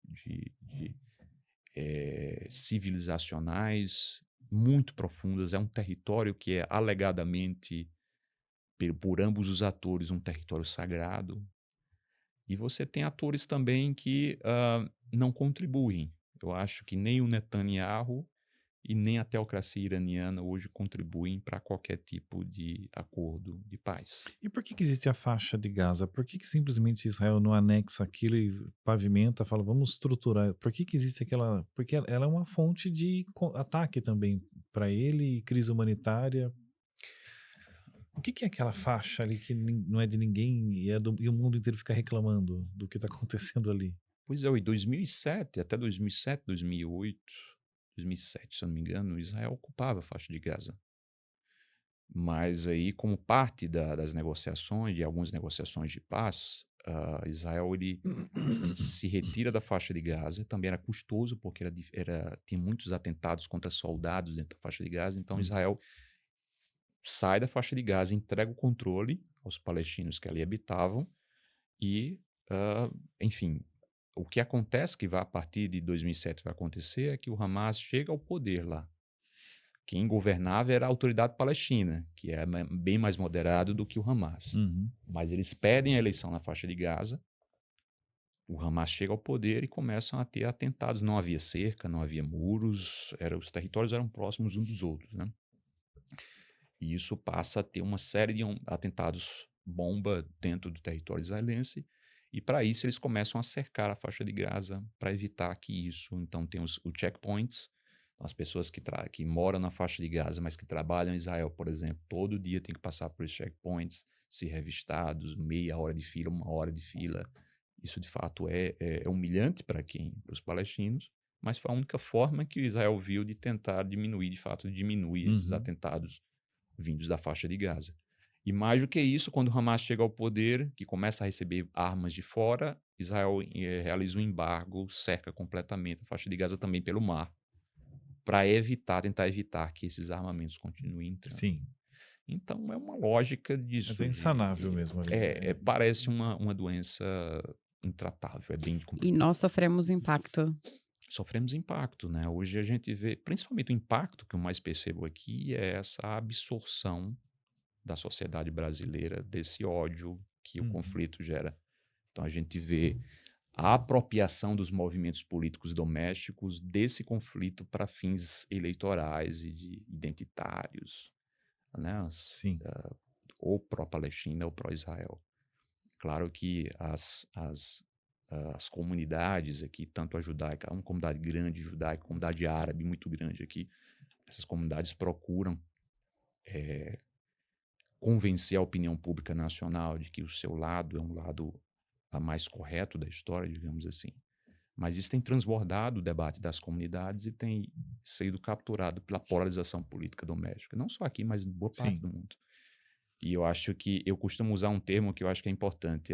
civilizacionais muito profundas. É um território que é alegadamente, por ambos os atores, um território sagrado. E você tem atores também que não contribuem. Eu acho que nem o Netanyahu e nem a teocracia iraniana hoje contribuem para qualquer tipo de acordo de paz. E por que existe a faixa de Gaza? Por que simplesmente Israel não anexa aquilo e pavimenta, fala, vamos estruturar? Por que existe aquela... Porque ela é uma fonte de ataque também para ele, crise humanitária. O que é aquela faixa ali que não é de ninguém e o mundo inteiro fica reclamando do que está acontecendo ali? Pois é, em 2007, até 2007, 2008... 2007, se eu não me engano, Israel ocupava a faixa de Gaza. Mas aí, como parte das negociações, de algumas negociações de paz, Israel ele se retira da faixa de Gaza. Também era custoso, porque tinha muitos atentados contra soldados dentro da faixa de Gaza. Então, Israel sai da faixa de Gaza, entrega o controle aos palestinos que ali habitavam e, enfim... O que acontece, que vai a partir de 2007 vai acontecer, é que o Hamas chega ao poder lá. Quem governava era a autoridade palestina, que é bem mais moderado do que o Hamas. Mas eles pedem a eleição na faixa de Gaza, o Hamas chega ao poder e começam a ter atentados. Não havia cerca, não havia muros, os territórios eram próximos uns dos outros, né? E isso passa a ter uma série de atentados bomba dentro do território israelense. E para isso eles começam a cercar a faixa de Gaza para evitar que isso... Então tem os checkpoints, as pessoas que moram na faixa de Gaza, mas que trabalham em Israel, por exemplo, todo dia tem que passar por esses checkpoints, ser revistados, meia hora de fila, 1 hora de fila. Isso de fato é humilhante para os palestinos, mas foi a única forma que Israel viu de tentar diminuir esses atentados vindos da faixa de Gaza. E mais do que isso, quando o Hamas chega ao poder, que começa a receber armas de fora, Israel realiza um embargo, cerca completamente a faixa de Gaza também pelo mar. para tentar evitar que esses armamentos continuem entrando. Sim. Então, é uma lógica disso. Mas é insanável mesmo ali. Parece uma doença intratável, é bem E complicado. nós sofremos impacto. Sofremos impacto, né? Hoje a gente vê, principalmente o impacto que eu mais percebo aqui é essa absorção da sociedade brasileira desse ódio que o conflito gera. Então a gente vê a apropriação dos movimentos políticos domésticos desse conflito para fins eleitorais e identitários, né? Sim. Ou pró-Palestina ou pró-Israel. Claro que as comunidades aqui, tanto a judaica, uma comunidade grande judaica, comunidade árabe muito grande aqui, essas comunidades procuram convencer a opinião pública nacional de que o seu lado é um lado mais correto da história, digamos assim. Mas isso tem transbordado o debate das comunidades e tem sido capturado pela polarização política doméstica, não só aqui, mas em boa parte do mundo. E eu acho que, eu costumo usar um termo que eu acho que é importante,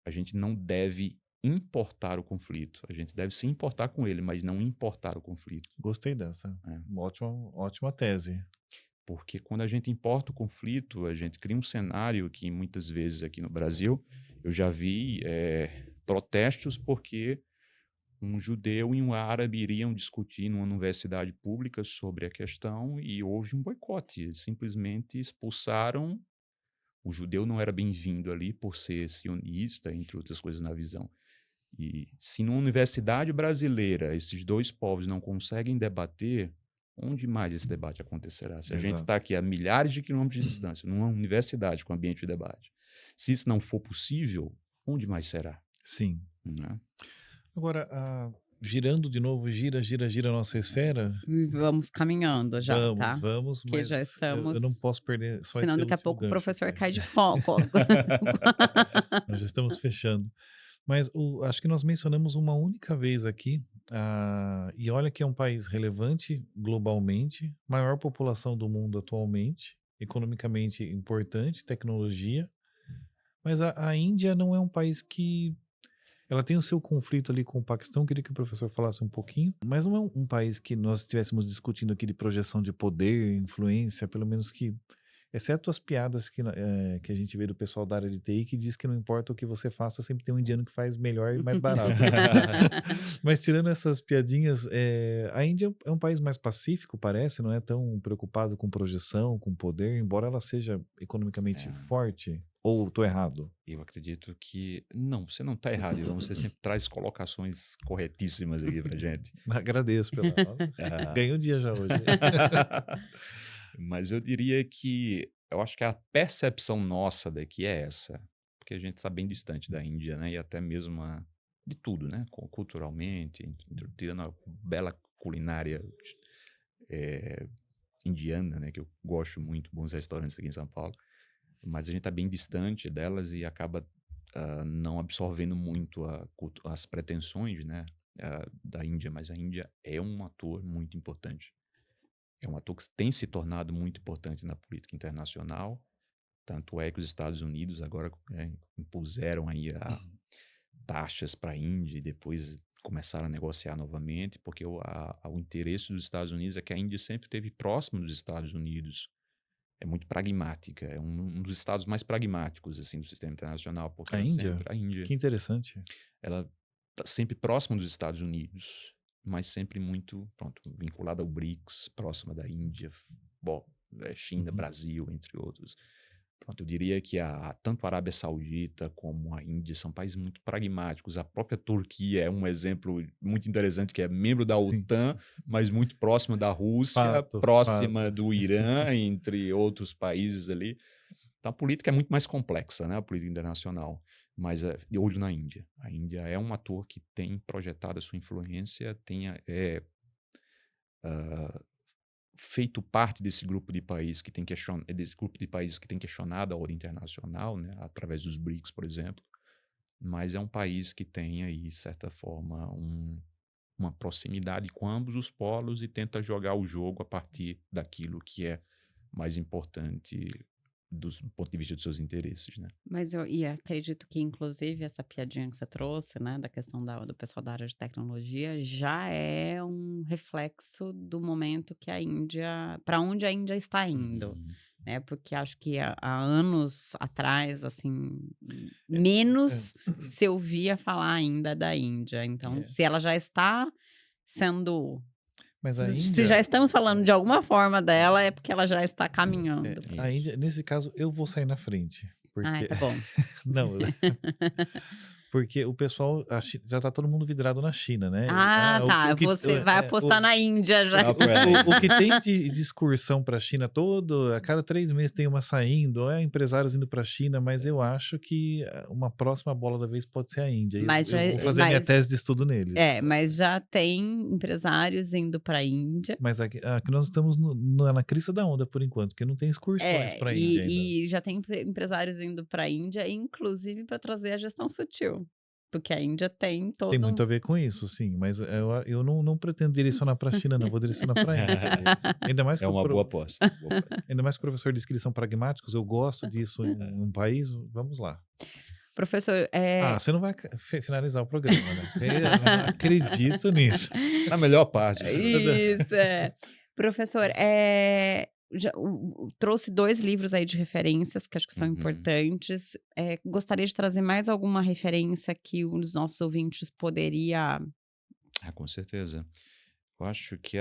a gente não deve importar o conflito. A gente deve se importar com ele, mas não importar o conflito. Gostei dessa. Uma ótima tese. Porque quando a gente importa o conflito, a gente cria um cenário que muitas vezes aqui no Brasil, eu já vi protestos porque um judeu e um árabe iriam discutir numa universidade pública sobre a questão e houve um boicote. Eles simplesmente expulsaram. O judeu não era bem-vindo ali por ser sionista, entre outras coisas na visão. E se numa universidade brasileira esses dois povos não conseguem debater, onde mais esse debate acontecerá? Se a gente está aqui a milhares de quilômetros de distância, numa universidade com ambiente de debate, se isso não for possível, onde mais será? Sim. Né? Agora, girando de novo, gira a nossa esfera. Vamos caminhando já, tá? Vamos, porque mas já estamos, eu não posso perder só senão esse daqui a último pouco o gancho, professor tá? cai de foco. Nós já estamos fechando. Mas acho que nós mencionamos uma única vez aqui, e olha que é um país relevante globalmente, maior população do mundo atualmente, economicamente importante, tecnologia, mas a Índia não é um país que... Ela tem o seu conflito ali com o Paquistão, queria que o professor falasse um pouquinho, mas não é um país que nós estivéssemos discutindo aqui de projeção de poder, influência, pelo menos que, exceto as piadas que a gente vê do pessoal da área de TI, que diz que não importa o que você faça, sempre tem um indiano que faz melhor e mais barato. Mas tirando essas piadinhas, a Índia é um país mais pacífico, parece, não é tão preocupado com projeção, com poder, embora ela seja economicamente forte. Ou estou errado? Eu acredito que... Não, você não está errado, Ivan. Você sempre traz colocações corretíssimas aqui pra gente. Agradeço pela... Ganhei um dia já hoje. Mas eu diria que... Eu acho que a percepção nossa daqui é essa. Porque a gente está bem distante da Índia, né? E até mesmo de tudo, né? Culturalmente, tirando a bela culinária indiana, né? Que eu gosto muito, bons restaurantes aqui em São Paulo. Mas a gente está bem distante delas e acaba não absorvendo muito as pretensões, né, da Índia. Mas a Índia é um ator muito importante. É um ator que tem se tornado muito importante na política internacional. Tanto é que os Estados Unidos agora impuseram aí taxas para a Índia e depois começaram a negociar novamente, porque o interesse dos Estados Unidos é que a Índia sempre esteve próximo dos Estados Unidos. É muito pragmática, é um dos estados mais pragmáticos assim, do sistema internacional. Porque a Índia? A Índia. Que interessante. Ela está sempre próxima dos Estados Unidos, mas sempre muito vinculada ao BRICS, próxima da Índia, China, Brasil, entre outros. Eu diria que tanto a Arábia Saudita como a Índia são países muito pragmáticos. A própria Turquia é um exemplo muito interessante, que é membro da OTAN, mas muito próxima da Rússia, próxima do Irã, entre outros países ali. Então a política é muito mais complexa, né? A política internacional. Mas de olho na Índia. A Índia é um ator que tem projetado a sua influência, feito parte desse grupo de países que tem questionado a ordem internacional, né, através dos BRICS, por exemplo, mas é um país que tem aí, de certa forma, uma proximidade com ambos os polos e tenta jogar o jogo a partir daquilo que é mais importante do ponto de vista dos seus interesses, né? Mas eu acredito que, inclusive, essa piadinha que você trouxe, né, da questão do pessoal da área de tecnologia, já é um reflexo do momento que a Índia, para onde a Índia está indo, Uhum. né? Porque acho que há anos atrás, assim, menos se ouvia falar ainda da Índia. Então, se ela já está sendo, Mas a se Índia, já estamos falando de alguma forma dela, é porque ela já está caminhando. a Índia, nesse caso, eu vou sair na frente. Ai, Porque, tá bom. não, porque o pessoal, já tá todo mundo vidrado na China, né? Ah, tá. Você vai apostar na Índia já. O que tem de excursão para a China todo, a cada 3 meses tem uma saindo, empresários indo para a China, mas eu acho que uma próxima bola da vez pode ser a Índia. Mas eu vou fazer minha tese de estudo neles. Mas já tem empresários indo para a Índia. Mas aqui nós estamos na crista da onda por enquanto, porque não tem excursões para a Índia ainda. E já tem empresários indo para a Índia, inclusive para trazer a gestão sutil. Porque a Índia tem todo Tem muito a ver com isso, sim. Mas eu não pretendo direcionar para a China, não. Vou direcionar para a Índia. Ainda mais É uma boa aposta. Ainda mais que o professor disse que eles são pragmáticos. Eu gosto disso em um país. Vamos lá. Professor, você não vai finalizar o programa, né? Eu não acredito nisso. Na melhor parte. Isso, Professor, trouxe 2 livros aí de referências que acho que são importantes. Gostaria de trazer mais alguma referência que os nossos ouvintes poderia... Com certeza. Eu acho que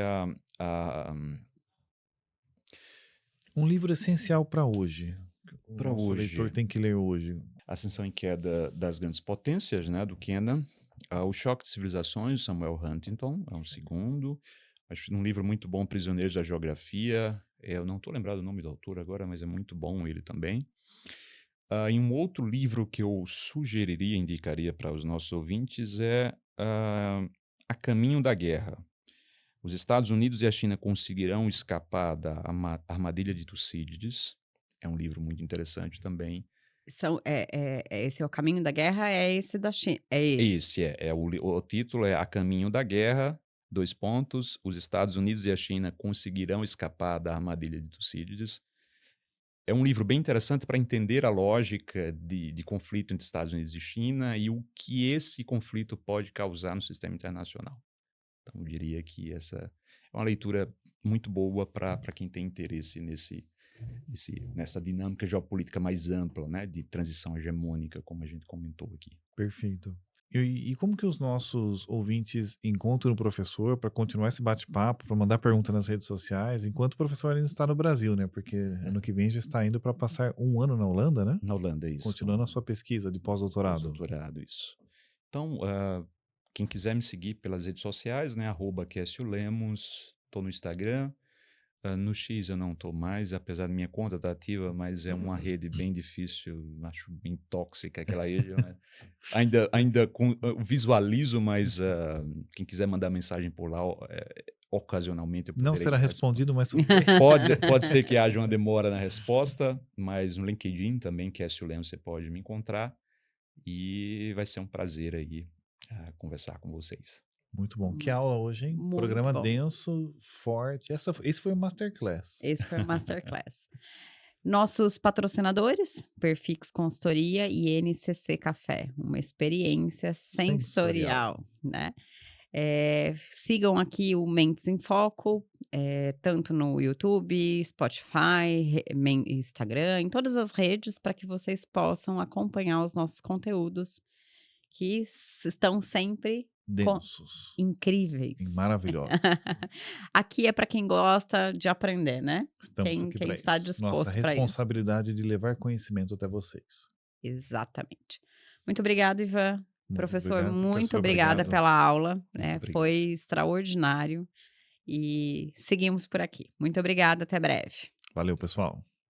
um livro essencial para hoje. Para hoje. O leitor tem que ler hoje. Ascensão e Queda das Grandes Potências, né, do Kennan. O Choque de Civilizações, Samuel Huntington, é um segundo. Acho um livro muito bom, Prisioneiros da Geografia. Eu não estou lembrado o nome do autor agora, mas é muito bom ele também. E um outro livro que eu sugeriria, indicaria para os nossos ouvintes é A Caminho da Guerra. Os Estados Unidos e a China conseguirão escapar da armadilha de Tucídides. É um livro muito interessante também. Esse é o Caminho da Guerra, é esse da China? O título é A Caminho da Guerra, : os Estados Unidos e a China conseguirão escapar da armadilha de Tucídides. É um livro bem interessante para entender a lógica de conflito entre Estados Unidos e China e o que esse conflito pode causar no sistema internacional. Então, eu diria que essa é uma leitura muito boa para quem tem interesse nessa dinâmica geopolítica mais ampla, né, de transição hegemônica, como a gente comentou aqui. Perfeito. E como que os nossos ouvintes encontram o professor para continuar esse bate-papo, para mandar pergunta nas redes sociais, enquanto o professor ainda está no Brasil, né? Porque ano que vem já está indo para passar 1 ano na Holanda, né? Na Holanda, isso. Continuando a sua pesquisa de pós-doutorado. Pós-doutorado, isso. Então, quem quiser me seguir pelas redes sociais, né? @QSioLemos, estou no Instagram. No X eu não estou mais, apesar da minha conta estar ativa, mas é uma rede bem difícil, acho bem tóxica aquela rede. Ainda visualizo, mas quem quiser mandar mensagem por lá, ocasionalmente eu poderei... Não será respondido, mas... Pode ser que haja uma demora na resposta, mas no LinkedIn também, QSio Lemos, você pode me encontrar e vai ser um prazer aí conversar com vocês. Muito bom. Que aula hoje, hein? Muito Programa bom. Denso, forte. Esse foi o Masterclass. Esse foi o Masterclass. Nossos patrocinadores, Perfix Consultoria e NCC Café. Uma experiência sensorial, né? Sigam aqui o Mentes em Foco, tanto no YouTube, Spotify, Instagram, em todas as redes, para que vocês possam acompanhar os nossos conteúdos, que estão sempre densos, incríveis, maravilhosos. Aqui é para quem gosta de aprender, né? Estamos quem está disposto para isso. Nossa responsabilidade de levar conhecimento até vocês. Exatamente. Muito obrigado, Ivan. Professor, muito obrigada obrigado pela aula, né? Foi extraordinário e seguimos por aqui. Muito obrigada, até breve. Valeu, pessoal.